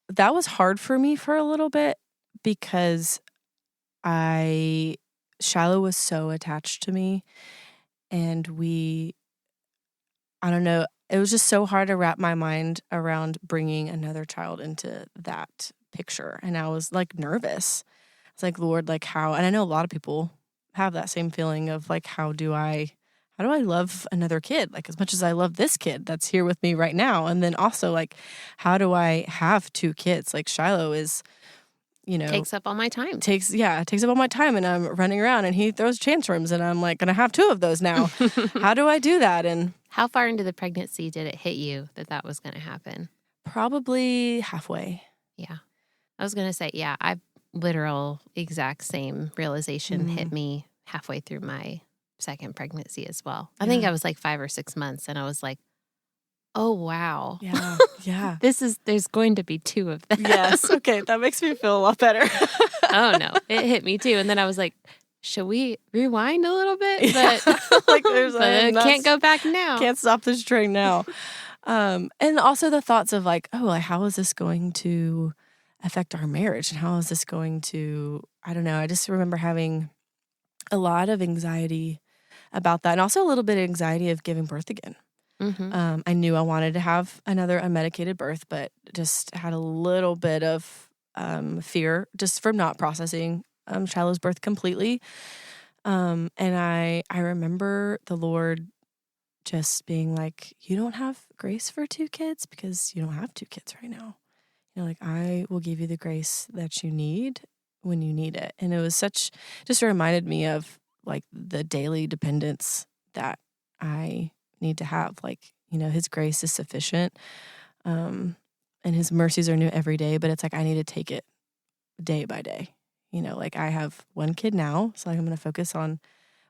that was hard for me for a little bit because Shiloh was so attached to me, and I don't know, it was just so hard to wrap my mind around bringing another child into that picture. And I was like nervous. It's like, Lord, like how, and I know a lot of people have that same feeling of like, how do I love another kid? Like as much as I love this kid that's here with me right now. And then also like, how do I have 2 kids? Like Shiloh is, takes up all my time. Takes up all my time, and I'm running around and he throws tantrums and I'm like, gonna have 2 of those now. How do I do that? And how far into the pregnancy did it hit you that was going to happen? Probably halfway. Yeah. I was going to say, yeah, literal exact same realization hit me halfway through my second pregnancy as well. I think I was like 5 or 6 months, and I was like, oh, wow. Yeah. Yeah. There's going to be 2 of them. Yes. Okay. That makes me feel a lot better. Oh, no. It hit me too. And then I was like, should we rewind a little bit? But, like, can't go back now. Can't stop this train now. And also the thoughts of like, oh, like, how is this going to affect our marriage? And how is this going to, I don't know. I just remember having a lot of anxiety about that, and also a little bit of anxiety of giving birth again. Mm-hmm. I knew I wanted to have another unmedicated birth, but just had a little bit of fear just from not processing Shiloh's birth completely. And I remember the Lord just being like, you don't have grace for 2 kids because you don't have 2 kids right now. Like, I will give you the grace that you need when you need it. And it was just reminded me of like the daily dependence that I need to have. Like, his grace is sufficient. And his mercies are new every day, but it's like, I need to take it day by day. Like I have 1 kid now, so I'm going to focus on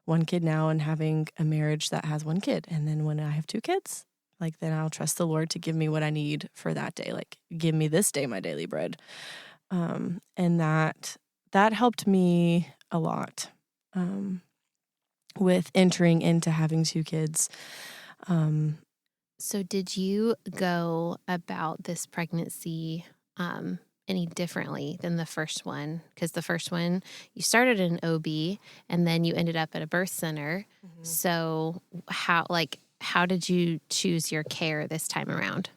1 kid now and having a marriage that has 1 kid. And then when I have 2 kids, like then I'll trust the Lord to give me what I need for that day. Like, give me this day my daily bread. And that helped me a lot with entering into having 2 kids. So did you go about this pregnancy any differently than the first one? Because the first one, you started in OB and then you ended up at a birth center. Mm-hmm. So how did you choose your care this time around?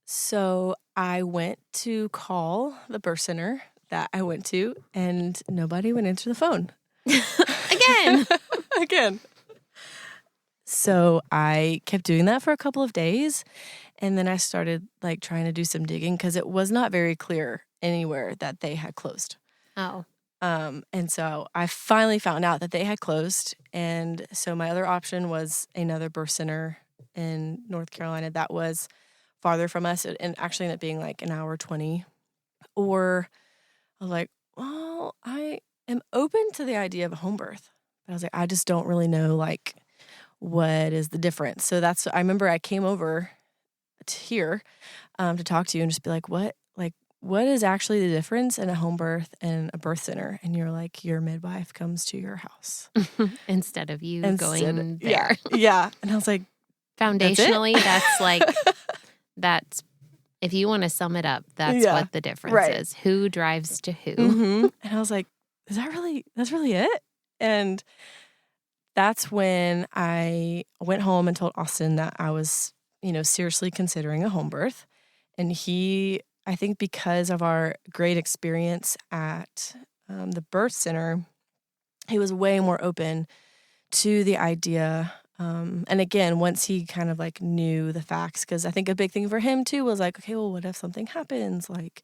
So I went to call the birth center that I went to, and nobody would answer the phone. Again. So I kept doing that for a couple of days, and then I started like trying to do some digging because it was not very clear anywhere that they had closed. Oh. And so I finally found out that they had closed, and so my other option was another birth center in North Carolina that was farther from us, and actually ended up being like an hour 20. Or I was like, well, I am open to the idea of a home birth, but I was like, I just don't really know like what is the difference. So I remember I came over to here to talk to you and just be like, what is actually the difference in a home birth and a birth center? And you're like, your midwife comes to your house instead of you going there. Yeah, yeah. And I was like, foundationally, that's if you want to sum it up, that's what the difference is. Who drives to who? Mm-hmm. And I was like, that's really it? And that's when I went home and told Austin that I was, seriously considering a home birth. And he, I think because of our great experience at the birth center, he was way more open to the idea. And again, once he kind of like knew the facts, because I think a big thing for him too was like, okay, well, what if something happens? Like,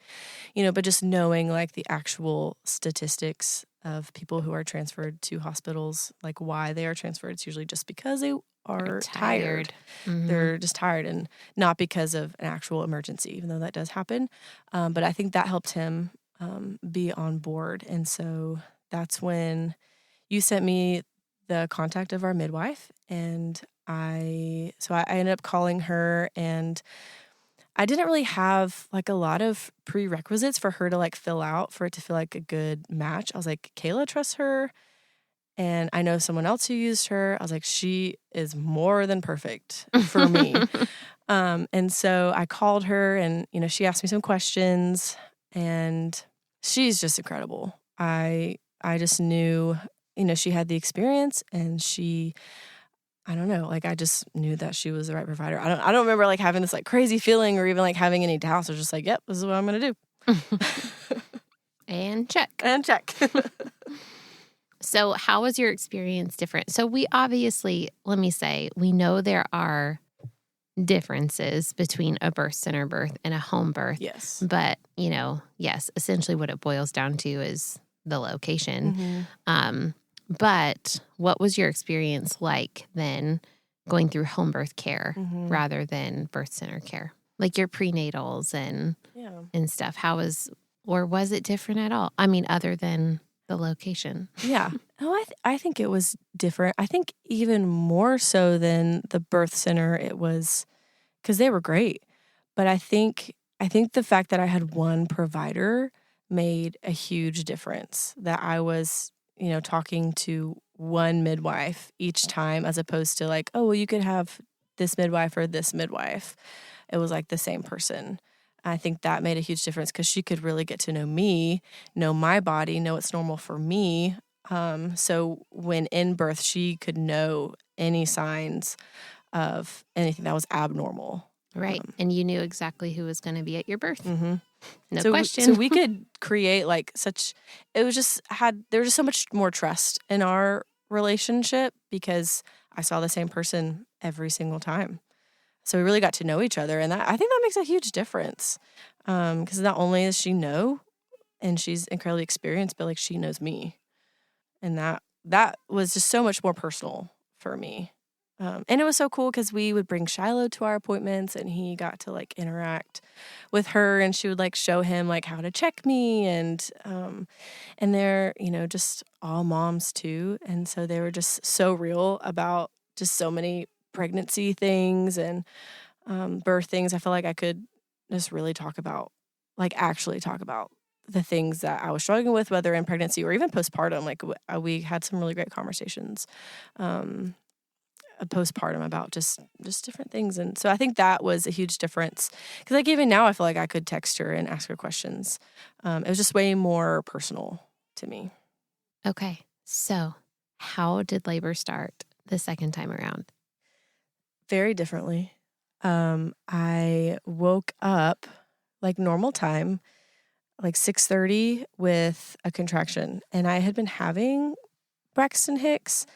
but just knowing like the actual statistics of people who are transferred to hospitals, like why they are transferred. It's usually just because they are tired. Mm-hmm. They're just tired, and not because of an actual emergency, even though that does happen. But I think that helped him be on board. And so that's when you sent me the contact of our midwife, and I ended up calling her, and I didn't really have like a lot of prerequisites for her to like fill out for it to feel like a good match. I was like, Kayla trusts her, and I know someone else who used her. I was like, she is more than perfect for me. And so I called her and, she asked me some questions and she's just incredible. I just knew, she had the experience and I don't know, I just knew that she was the right provider. I don't remember having this crazy feeling or even having any doubts. I was just yep, this is what I'm going to do. And check. And check. So how was your experience different? So we obviously, let me say, we know there are differences between a birth center birth and a home birth. Yes. But, yes, essentially what it boils down to is the location. Mm-hmm. But what was your experience like then going through home birth care rather than birth center care? Your prenatals and stuff. Was it different at all? I mean, other than the location. Yeah. No, I think it was different. I think even more so than the birth center, it was because they were great. But I think the fact that I had one provider made a huge difference. That I was, talking to one midwife each time as opposed to oh, well, you could have this midwife or this midwife. It was the same person. I think that made a huge difference because she could really get to know me, know my body, know what's normal for me. So when in birth, she could know any signs of anything that was abnormal. Right. And you knew exactly who was going to be at your birth. Mm-hmm. No question. So we could create there was just so much more trust in our relationship because I saw the same person every single time. So we really got to know each other. And I think that makes a huge difference. Because not only does she know and she's incredibly experienced, but she knows me. And that was just so much more personal for me. And it was so cool because we would bring Shiloh to our appointments and he got to interact with her and she would show him how to check me and they're, just all moms too. And so they were just so real about just so many pregnancy things and birth things. I feel I could just really talk about, actually talk about the things that I was struggling with, whether in pregnancy or even postpartum. We had some really great conversations postpartum about just different things. And so I think that was a huge difference because even now I feel I could text her and ask her questions. It was just way more personal to me. Okay. So how did labor start the second time around? Very differently. I woke up normal time, 6:30 with a contraction. And I had been having Braxton Hicks,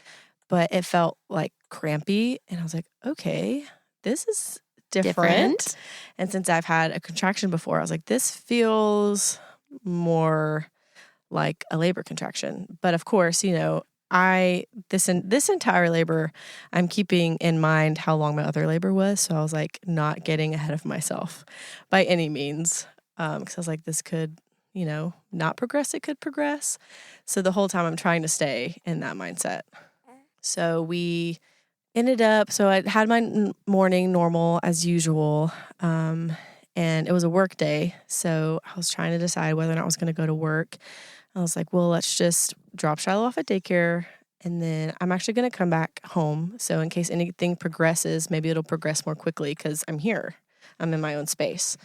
but it felt crampy. And I was okay, this is different. And since I've had a contraction before, I was this feels more like a labor contraction. But of course, this entire labor, I'm keeping in mind how long my other labor was. So I was not getting ahead of myself by any means. Because I was this could, not progress. It could progress. So the whole time I'm trying to stay in that mindset. So we ended up, so I had my morning normal as usual. And it was a work day. So I was trying to decide whether or not I was going to go to work. I was well, let's just drop Shiloh off at daycare. And then I'm actually going to come back home. So in case anything progresses, maybe it'll progress more quickly because I'm here. I'm in my own space.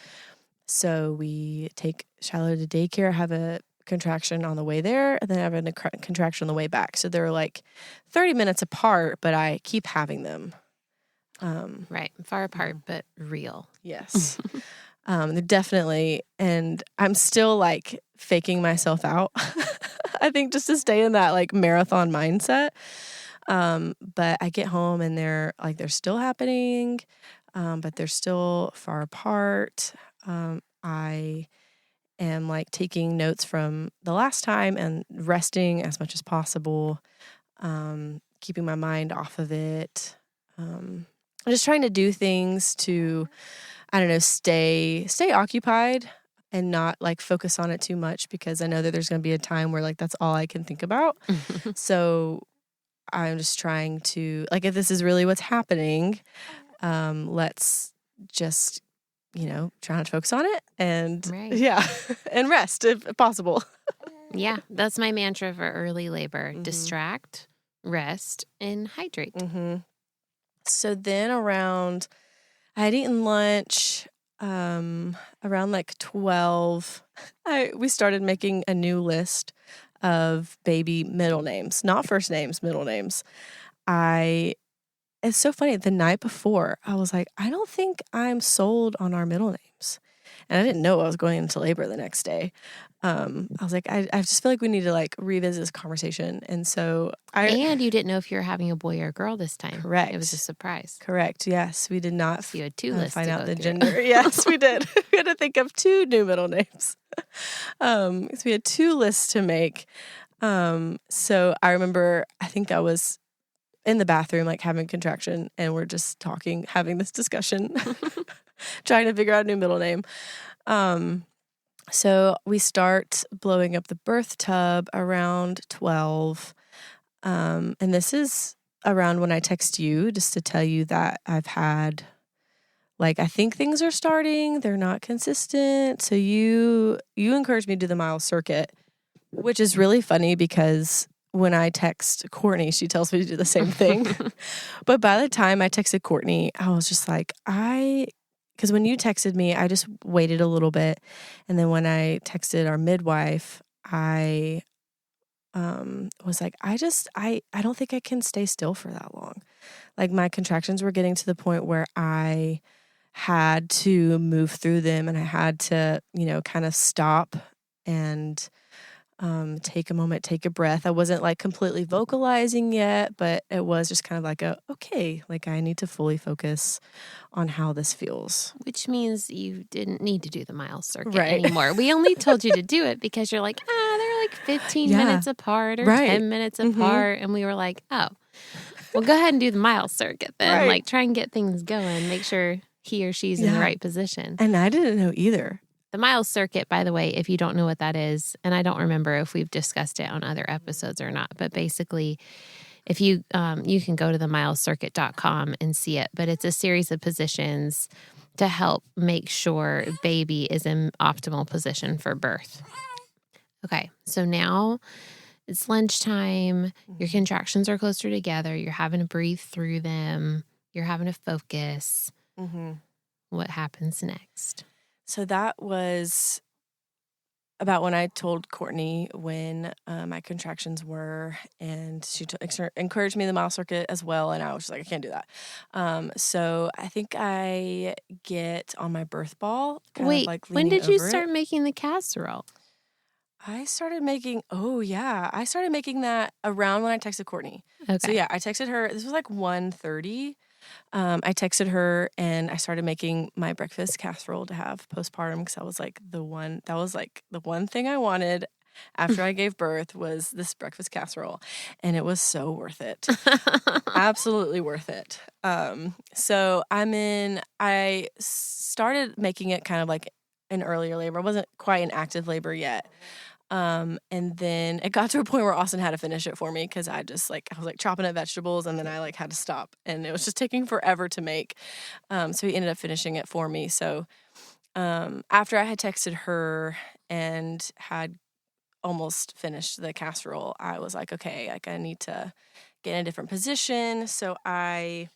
So we take Shiloh to daycare, have a contraction on the way there, and then have a contraction on the way back. So they're 30 minutes apart, but I keep having them. Right. Far apart, but real. Yes. They're definitely, and I'm still faking myself out. I think just to stay in that marathon mindset. But I get home and they're still happening, but they're still far apart. I am taking notes from the last time and resting as much as possible, keeping my mind off of it. I'm just trying to do things to, I don't know, stay occupied and not focus on it too much because I know that there's going to be a time where that's all I can think about. So I'm just trying to, if this is really what's happening, let's just, try not to focus on it and and rest if possible. Yeah, that's my mantra for early labor. Mm-hmm. Distract, rest, and hydrate. Mm-hmm. So then around, I had eaten lunch around like 12. We started making a new list of baby middle names, not first names, middle names. It's so funny. The night before, I was like, I don't think I'm sold on our middle names. And I didn't know I was going into labor the next day. I was like, I just feel like we need to like revisit this conversation. And so And you didn't know if you were having a boy or a girl this time. Correct. It was a surprise. Correct. Yes, we did not So you had two lists find to out go the through. gender. Yes, we did. We had to think of 2 new middle names. So we had 2 lists to make. So I remember, I think I was in the bathroom, like having a contraction, and we're just talking, having this discussion, trying to figure out a new middle name. So we start blowing up the birth tub around 12. And this is around when I text you just to tell you that I've had, like, I think things are starting. They're not consistent. So you encouraged me to do the mile circuit, which is really funny because when I text Courtney, she tells me to do the same thing. But by the time I texted Courtney, I was just like, because when you texted me, I just waited a little bit. And then when I texted our midwife, I was like, I don't think I can stay still for that long. Like my contractions were getting to the point where I had to move through them and I had to, kind of stop and take a moment, take a breath. I wasn't like completely vocalizing yet, but it was just kind of like okay, like I need to fully focus on how this feels. Which means you didn't need to do the mile circuit Right. anymore. We only told you to do it because you're like, they're like 15 minutes apart or 10 minutes apart. And we were like, oh, well, go ahead and do the mile circuit then. Right. Like try and get things going. Make sure he or she's in the right position. And I didn't know either. The mile circuit, by the way, if you don't know what that is, and I don't remember if we've discussed it on other episodes or not, but basically, if you can go to themilescircuit.com and see it, but it's a series of positions to help make sure baby is in optimal position for birth. Okay, so now it's lunchtime. Your contractions are closer together. You're having to breathe through them. You're having to focus. Mm-hmm. What happens next? So that was about when I told Courtney when my contractions were, and she encouraged me in the mile circuit as well, and I was just like, I can't do that. So I think I get on my birth ball. Wait, when did you start making the casserole? I started making that around when I texted Courtney. Okay. So yeah, I texted her. This was like 1:30. I texted her and I started making my breakfast casserole to have postpartum because that was like the one thing I wanted after I gave birth was this breakfast casserole, and it was so worth it. Absolutely worth it. So I started making it kind of like an earlier labor. I wasn't quite in active labor yet. And then it got to a point where Austin had to finish it for me because I was like chopping up vegetables and then I like had to stop and it was just taking forever to make. So he ended up finishing it for me. So, after I had texted her and had almost finished the casserole, I was like, okay, like I need to get in a different position. So I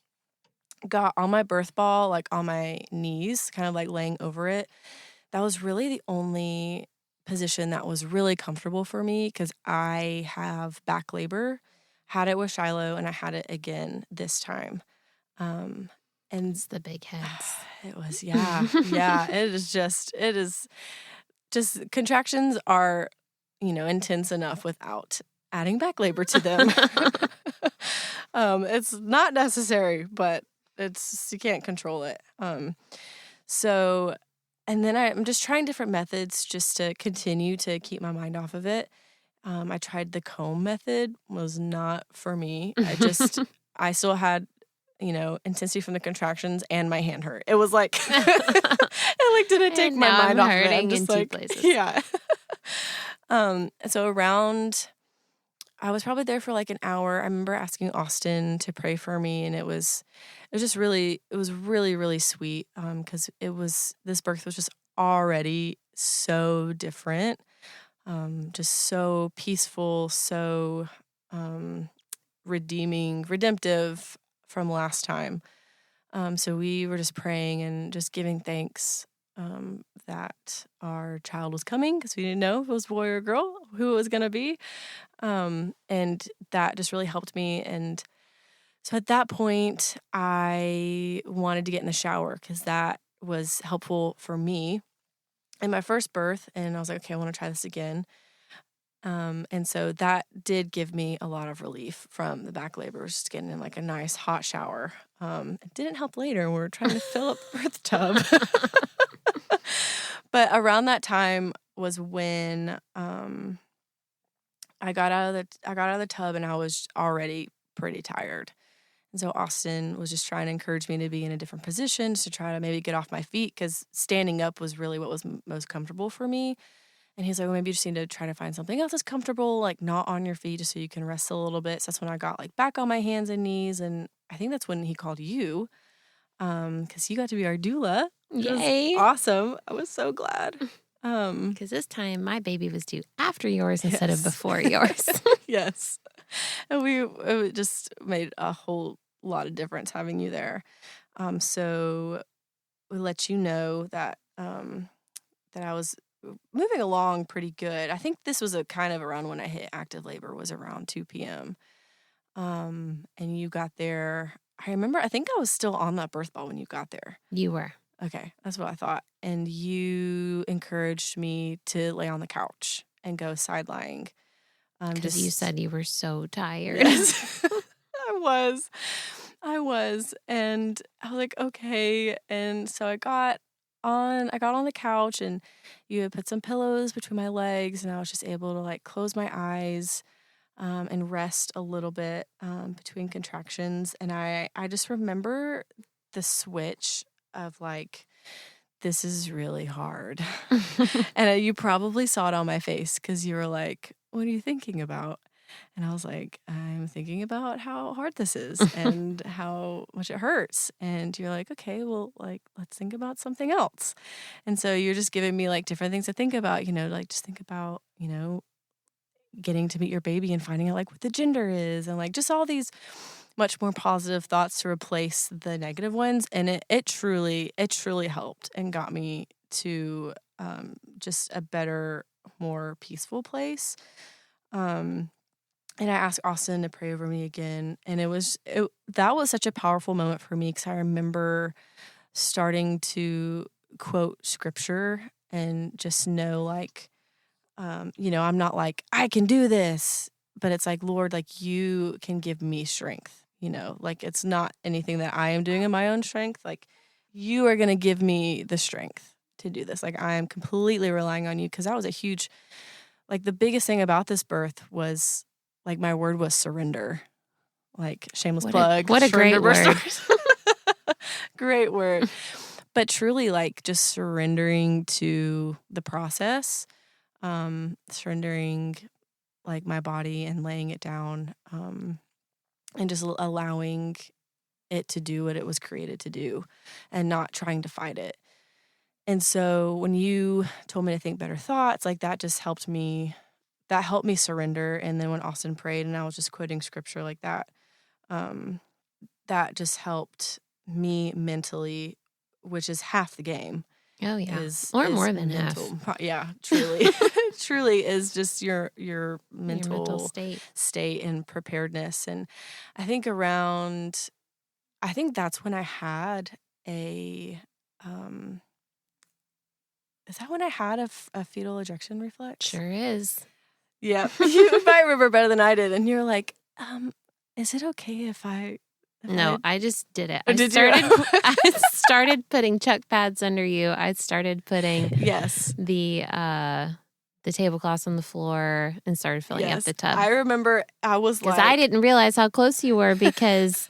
got on my birth ball, like on my knees, kind of like laying over it. That was really the only position that was really comfortable for me because I have back labor, had it with Shiloh, and I had it again this time. And it's the big heads. It was, yeah. It is just contractions are, intense enough without adding back labor to them. It's not necessary, but you can't control it. And then I'm just trying different methods just to continue to keep my mind off of it. I tried the comb method, was not for me. I still had, intensity from the contractions and my hand hurt. It was like, it didn't take my mind off of it. I'm just in 2 places. Yeah. So I was probably there for like an hour. I remember asking Austin to pray for me, and it was really, really sweet. Because this birth was just already so different, just so peaceful, so redemptive from last time. So we were just praying and just giving thanks that our child was coming, because we didn't know if it was a boy or a girl, who it was going to be. And that just really helped me. And so at that point, I wanted to get in the shower because that was helpful for me in my first birth. And I was like, okay, I want to try this again. And so that did give me a lot of relief from the back labor, just getting in like a nice hot shower. It didn't help later when we were trying to fill up the birth tub. But around that time was when I got out of the tub, and I was already pretty tired. And so Austin was just trying to encourage me to be in a different position, to try to maybe get off my feet, because standing up was really what was most comfortable for me. And he's like, well, maybe you just need to try to find something else that's comfortable, like not on your feet, just so you can rest a little bit. So that's when I got like back on my hands and knees. And I think that's when he called you, because you got to be our doula. Yay. Awesome. I was so glad. Because this time my baby was due after yours instead of before yours. Yes. And it just made a whole lot of difference having you there. So we let you know that that I was moving along pretty good. I think this was a kind of around when I hit active labor, was around 2 p.m. And you got there. I remember, I think I was still on that birth ball when you got there. You were. Okay, that's what I thought. And you encouraged me to lay on the couch and go side lying. Because you said you were so tired. Yes. I was. And I was like, okay. And so I got on the couch, and you had put some pillows between my legs, and I was just able to like close my eyes and rest a little bit between contractions. And I just remember the switch of like, this is really hard. And you probably saw it on my face, because you were like, what are you thinking about? And I was like, I'm thinking about how hard this is and how much it hurts. And you're like, okay, well, like, let's think about something else. And so you're just giving me like different things to think about, like just think about, getting to meet your baby and finding out like what the gender is, and like just all these much more positive thoughts to replace the negative ones. And it truly helped and got me to just a better, more peaceful place. And I asked Austin to pray over me again. And that was such a powerful moment for me, because I remember starting to quote scripture and just know like, I'm not like, I can do this, but it's like, Lord, like you can give me strength, like it's not anything that I am doing in my own strength. Like you are going to give me the strength to do this. Like I am completely relying on you, because that was a huge, like the biggest thing about this birth was like my word was surrender. Like shameless plug. What a great word. Great word. But truly like just surrendering to the process, surrendering like my body and laying it down, and just allowing it to do what it was created to do and not trying to fight it. And so when you told me to think better thoughts, like that just helped me surrender. And then when Austin prayed and I was just quoting scripture like that, that just helped me mentally, which is half the game. Oh yeah, or more than mental, half. Yeah, truly, truly is just your mental state and preparedness. And I think that's when I had a. Is that when I had a fetal ejection reflex? Sure is. Yeah, you might remember better than I did. And you're like, is it okay if I? I just did it. I started putting chuck pads under you. I started putting the tablecloths on the floor and started filling up the tub. I remember I was like, because I didn't realize how close you were, because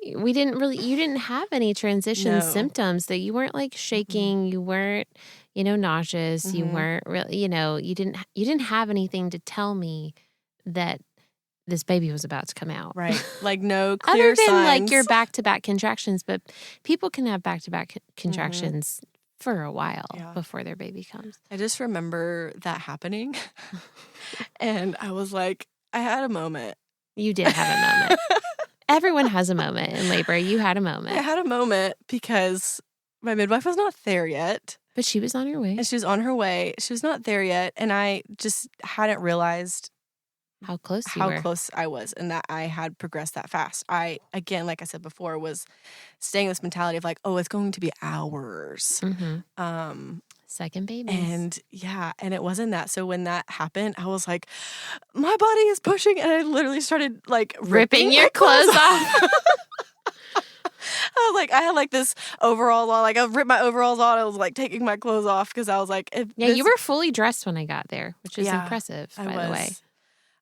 you didn't have any transition symptoms, that you weren't like shaking, you weren't, nauseous, you weren't really, you didn't have anything to tell me that this baby was about to come out. Right. Like no clear other than signs. like your back-to-back contractions, but people can have back-to-back contractions for a while before their baby comes. I just remember that happening. And I was like, I had a moment. You did have a moment. Everyone has a moment in labor. You had a moment. I had a moment because my midwife was not there yet. But she was on her way. And she was on her way. She was not there yet. And I just hadn't realized how close I was and that I had progressed that fast. I, again, like I said before, was staying in this mentality of like, oh, it's going to be hours. Mm-hmm. Second babies. And and it wasn't that. So when that happened, I was like, my body is pushing. And I literally started like ripping your clothes off. I was like, I had like this overalls on, like I ripped my overalls on. I was like taking my clothes off because I was like, you were fully dressed when I got there, which is impressive, by the way.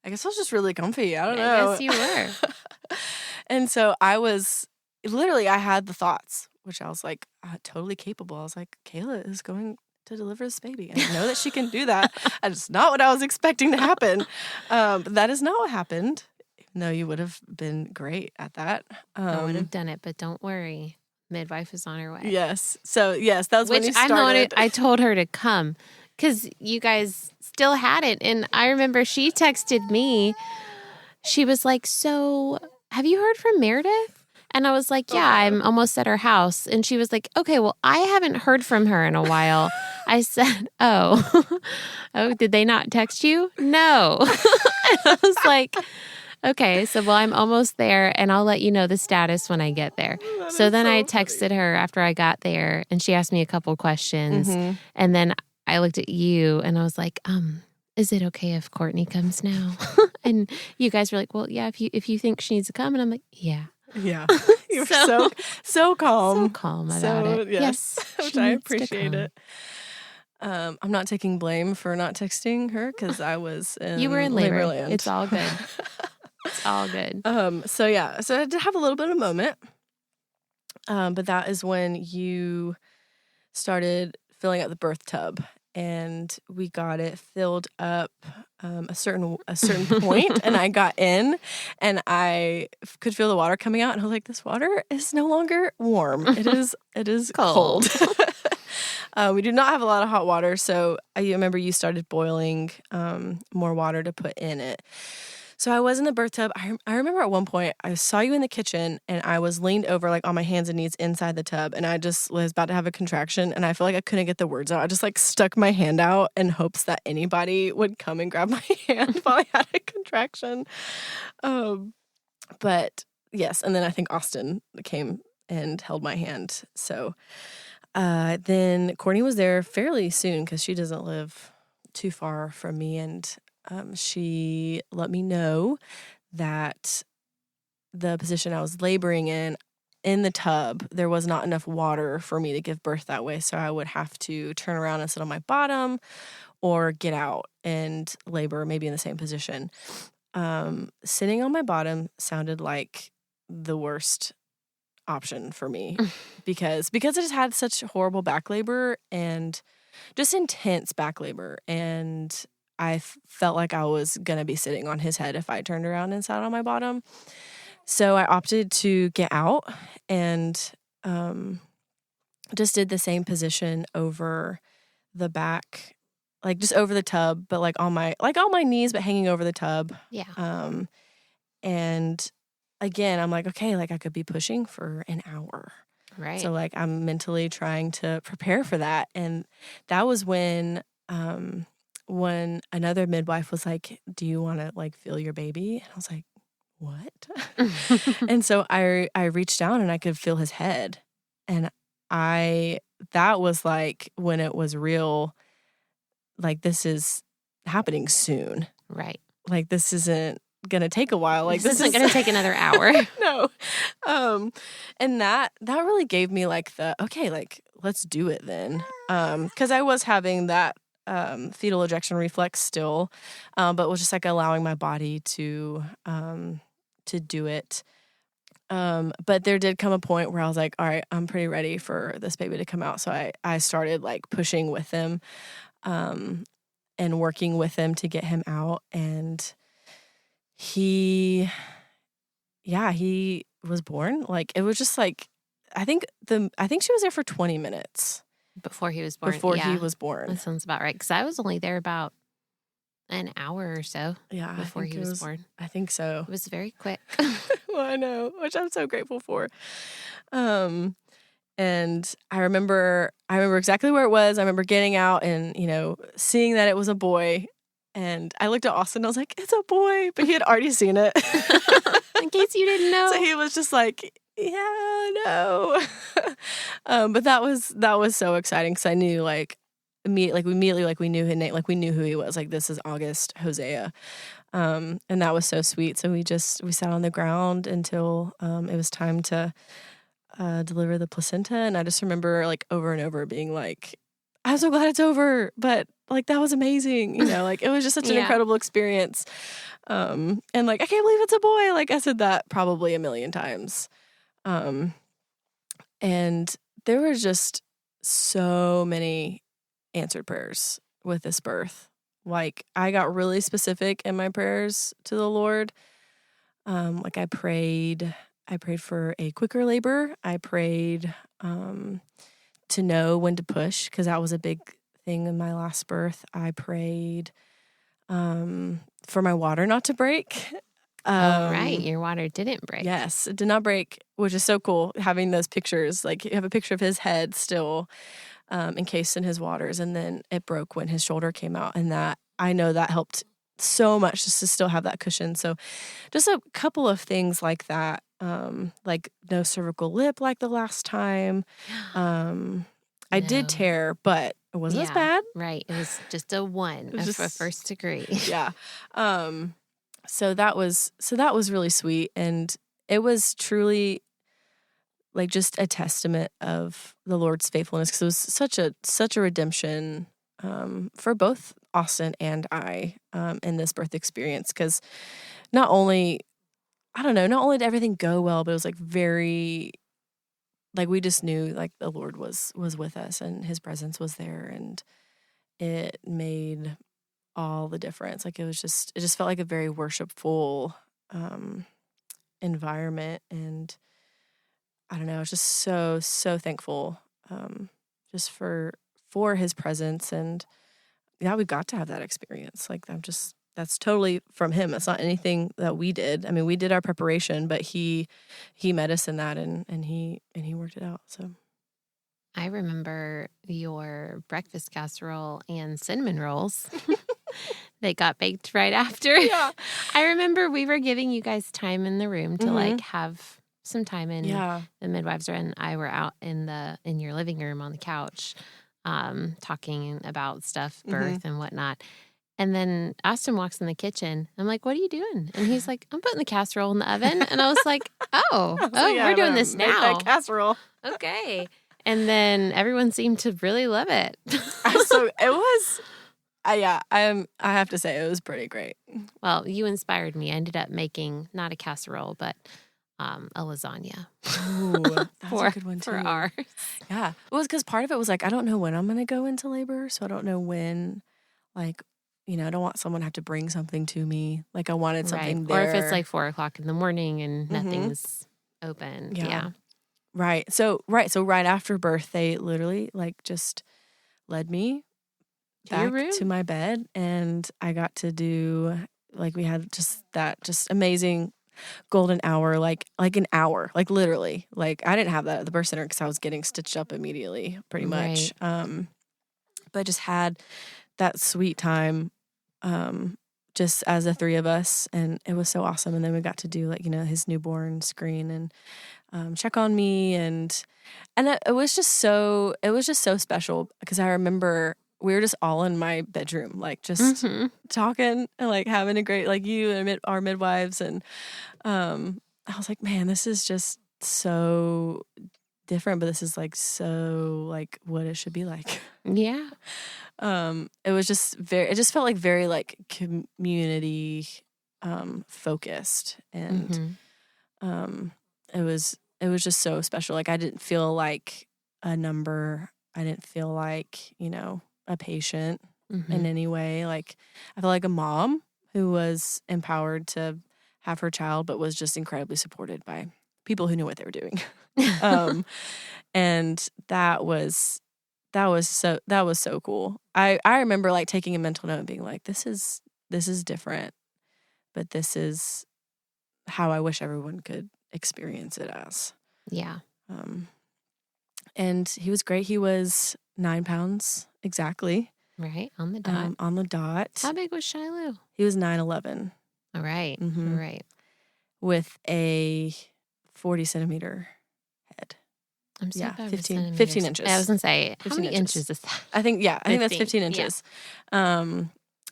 I guess I was just really comfy. I don't know. I guess you were. And so I was literally, I had the thoughts, which I was like totally capable. I was like, Kayla is going to deliver this baby. I know that she can do that. That's not what I was expecting to happen. But that is not what happened. Even though you would have been great at that. I would have done it, but don't worry. Midwife is on her way. Yes. So, yes, that was when you started. I told her to come because you guys still had it. And I remember she texted me. She was like, so have you heard from Meredith? And I was like, yeah, I'm almost at her house. And she was like, okay, well, I haven't heard from her in a while. I said, oh, did they not text you? No. I was like, okay, so I'm almost there and I'll let you know the status when I get there. So then I texted her after I got there and she asked me a couple questions. Mm-hmm. And then I looked at you and I was like, is it okay if Courtney comes now? And you guys were like, well, yeah, if you think she needs to come. And I'm like, yeah. Yeah. You're so calm. So calm about it. Yes. Which I appreciate it. I'm not taking blame for not texting her because I was in You were in labor. Land. It's all good. It's all good. So I did have a little bit of a moment. But that is when you started filling up the birth tub and we got it filled up a certain point and I got in and I could feel the water coming out and I was like, this water is no longer warm. It is cold. We do not have a lot of hot water, so I remember you started boiling more water to put in it. So I was in the birth tub. I remember at one point I saw you in the kitchen and I was leaned over like on my hands and knees inside the tub and I just was about to have a contraction and I feel like I couldn't get the words out. I just like stuck my hand out in hopes that anybody would come and grab my hand while I had a contraction. But yes, and then I think Austin came and held my hand. So then Courtney was there fairly soon because she doesn't live too far from me and she let me know that the position I was laboring in the tub, there was not enough water for me to give birth that way. So I would have to turn around and sit on my bottom or get out and labor maybe in the same position. Sitting on my bottom sounded like the worst option for me because I just had such horrible back labor and just intense back labor. And I felt like I was going to be sitting on his head if I turned around and sat on my bottom. So I opted to get out and just did the same position over the back, like just over the tub, but like on my knees, but hanging over the tub. Yeah. And again, I'm like, okay, like I could be pushing for an hour. Right. So like I'm mentally trying to prepare for that. And that was when another midwife was like, do you want to like feel your baby? And I was like, what? And so I reached down and I could feel his head. And that was like when it was real, like this is happening soon. Right. Like this isn't going to take a while. Like this isn't going to take another hour. No. And that really gave me like okay, like let's do it then. 'Cause I was having that fetal ejection reflex still, but was just like allowing my body to do it. But there did come a point where I was like, all right, I'm pretty ready for this baby to come out. So I started like pushing with him, and working with him to get him out. And he was born. Like it was just like, I think she was there for 20 minutes. Before he was born. He was born. That sounds about right. Because I was only there about an hour or so before he was born. I think so. It was very quick. Well, I know, which I'm so grateful for. And I remember exactly where it was. I remember getting out and, seeing that it was a boy. And I looked at Austin and I was like, it's a boy. But he had already seen it. In case you didn't know. So he was just like, yeah, no. But that was so exciting because I knew immediately we knew his name, we knew who he was. Like, this is August Hosea. And that was so sweet. So we sat on the ground until it was time to deliver the placenta. And I just remember over and over being like, I'm so glad it's over, but that was amazing. It was just such an incredible experience. And I can't believe it's a boy. I said that probably a million times. And there were just so many answered prayers with this birth. I got really specific in my prayers to the Lord. I prayed for a quicker labor. I prayed to know when to push, because that was a big thing in my last birth. I prayed for my water not to break. Right. Your water didn't break. Yes, it did not break, which is so cool, having those pictures. You have a picture of his head still encased in his waters, and then it broke when his shoulder came out. And I know that helped so much just to still have that cushion. So just a couple of things like that. No cervical lip like the last time. I did tear, but it wasn't as bad. Right. It was just a first degree. Yeah. So that was really sweet. And it was truly just a testament of the Lord's faithfulness, because it was such a redemption for both Austin and I in this birth experience. Because not only did everything go well, but it was very, we just knew the Lord was with us and his presence was there, and it made all the difference. It just felt like a very worshipful environment. And I don't know, I was just so thankful just for his presence. And yeah, we got to have that experience. That's totally from him. It's not anything that we did. I mean, we did our preparation, but he met us in that, and he worked it out. So I remember your breakfast casserole and cinnamon rolls. They got baked right after. Yeah. I remember we were giving you guys time in the room to have some time, and the midwives and I were out in your living room on the couch talking about stuff, birth and whatnot. And then Austin walks in the kitchen. I'm like, what are you doing? And he's like, I'm putting the casserole in the oven. And I was like, we're doing this now. That casserole. Okay. And then everyone seemed to really love it. So it was, I have to say, it was pretty great. Well, you inspired me. I ended up making not a casserole, but a lasagna. Ooh, that's a good one too. For ours. Yeah. It was because part of it was I don't know when I'm going to go into labor. So I don't know when, I don't want someone to have to bring something to me. I wanted something there. Or if it's 4:00 in the morning and nothing's open. Yeah. Right. So right after birth, they literally just led me back to my bed, and I got to do we had just amazing golden hour, an hour, literally. I didn't have that at the birth center because I was getting stitched up immediately, pretty much. But I just had that sweet time, just as the three of us, and it was so awesome. And then we got to do his newborn screen and check on me, and it was just so special, because I remember we were just all in my bedroom, just talking and having a great, you and our midwives, and I was like, man, this is just so different, but this is so what it should be like. Yeah. It was just it just felt very community focused, and it was just so special. I didn't feel like a number. I didn't feel like, a patient in any way. I felt like a mom who was empowered to have her child, but was just incredibly supported by people who knew what they were doing. And that was so cool. I remember taking a mental note and being this is this is different, but this is how I wish everyone could experience it as. Yeah. And he was great. He was 9 pounds exactly. Right. On the dot. On the dot. How big was Shiloh? He was 9'11". All right. Mhm. All right. With a 40 centimeter head. I'm so Yeah, bad 15 with inches. I was going to say, how 15 many inches is that? I think that's 15, 15 yeah. inches.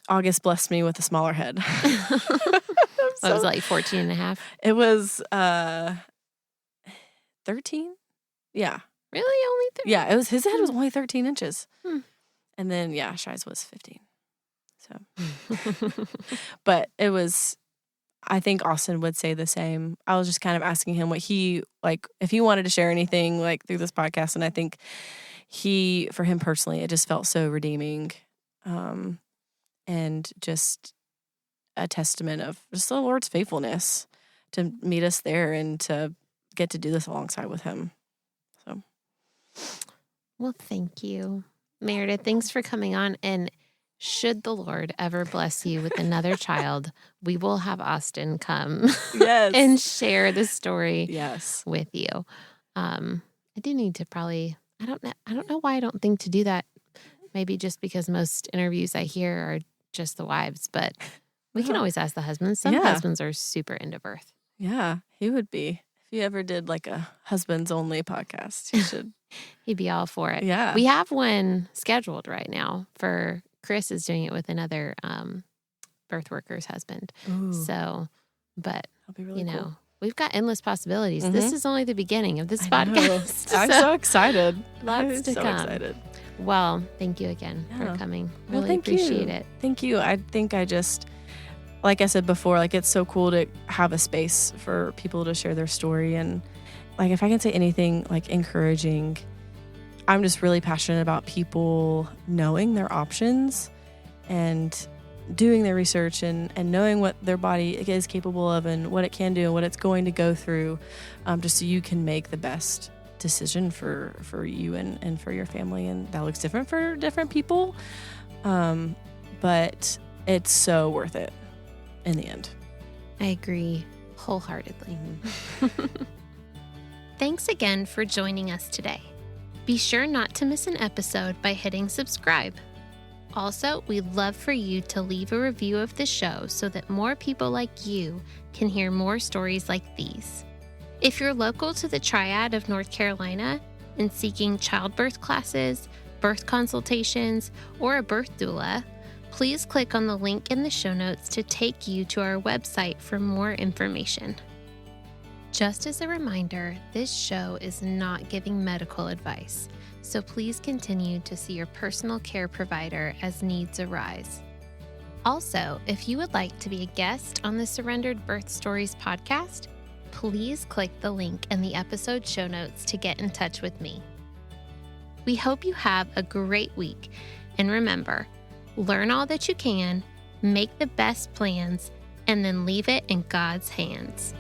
August blessed me with a smaller head. What was it, like 14 and a half? It was 13. Yeah. Really? Only 13? Yeah, his head was only 13 inches. Hmm. And then, yeah, Shy's was 15. So, but it was, I think Austin would say the same. I was just kind of asking him what he, like, if he wanted to share anything, like, through this podcast. And I think for him personally, it just felt so redeeming. And just a testament of just the Lord's faithfulness to meet us there and to get to do this alongside with him. So, well, thank you, Meredith. Thanks for coming on. And should the Lord ever bless you with another child, we will have Austin come and share the story with you. I do need to probably, I don't know why I don't think to do that. Maybe just because most interviews I hear are just the wives, but we can always ask the husbands. Some husbands are super into birth. Yeah, he would be. If you ever did like a husbands only podcast, you should. He'd be all for it. Yeah. We have one scheduled right now for Chris is doing it with another birth worker's husband. Ooh. So, but that'll be really cool. We've got endless possibilities. Mm-hmm. This is only the beginning of this podcast. I'm so excited. Lots to come. Excited. Well, thank you again for coming. Really appreciate it. Thank you. I think like I said before, like it's so cool to have a space for people to share their story. And like, if I can say anything like encouraging, I'm just really passionate about people knowing their options and doing their research and knowing what their body is capable of and what it can do and what it's going to go through, just so you can make the best decision for you and for your family. And that looks different for different people, but it's so worth it in the end. I agree wholeheartedly. Thanks again for joining us today. Be sure not to miss an episode by hitting subscribe. Also, we'd love for you to leave a review of the show so that more people like you can hear more stories like these. If you're local to the Triad of North Carolina and seeking childbirth classes, birth consultations, or a birth doula, please click on the link in the show notes to take you to our website for more information. Just as a reminder, this show is not giving medical advice, so please continue to see your personal care provider as needs arise. Also, if you would like to be a guest on the Surrendered Birth Stories podcast, please click the link in the episode show notes to get in touch with me. We hope you have a great week, and remember, learn all that you can, make the best plans, and then leave it in God's hands.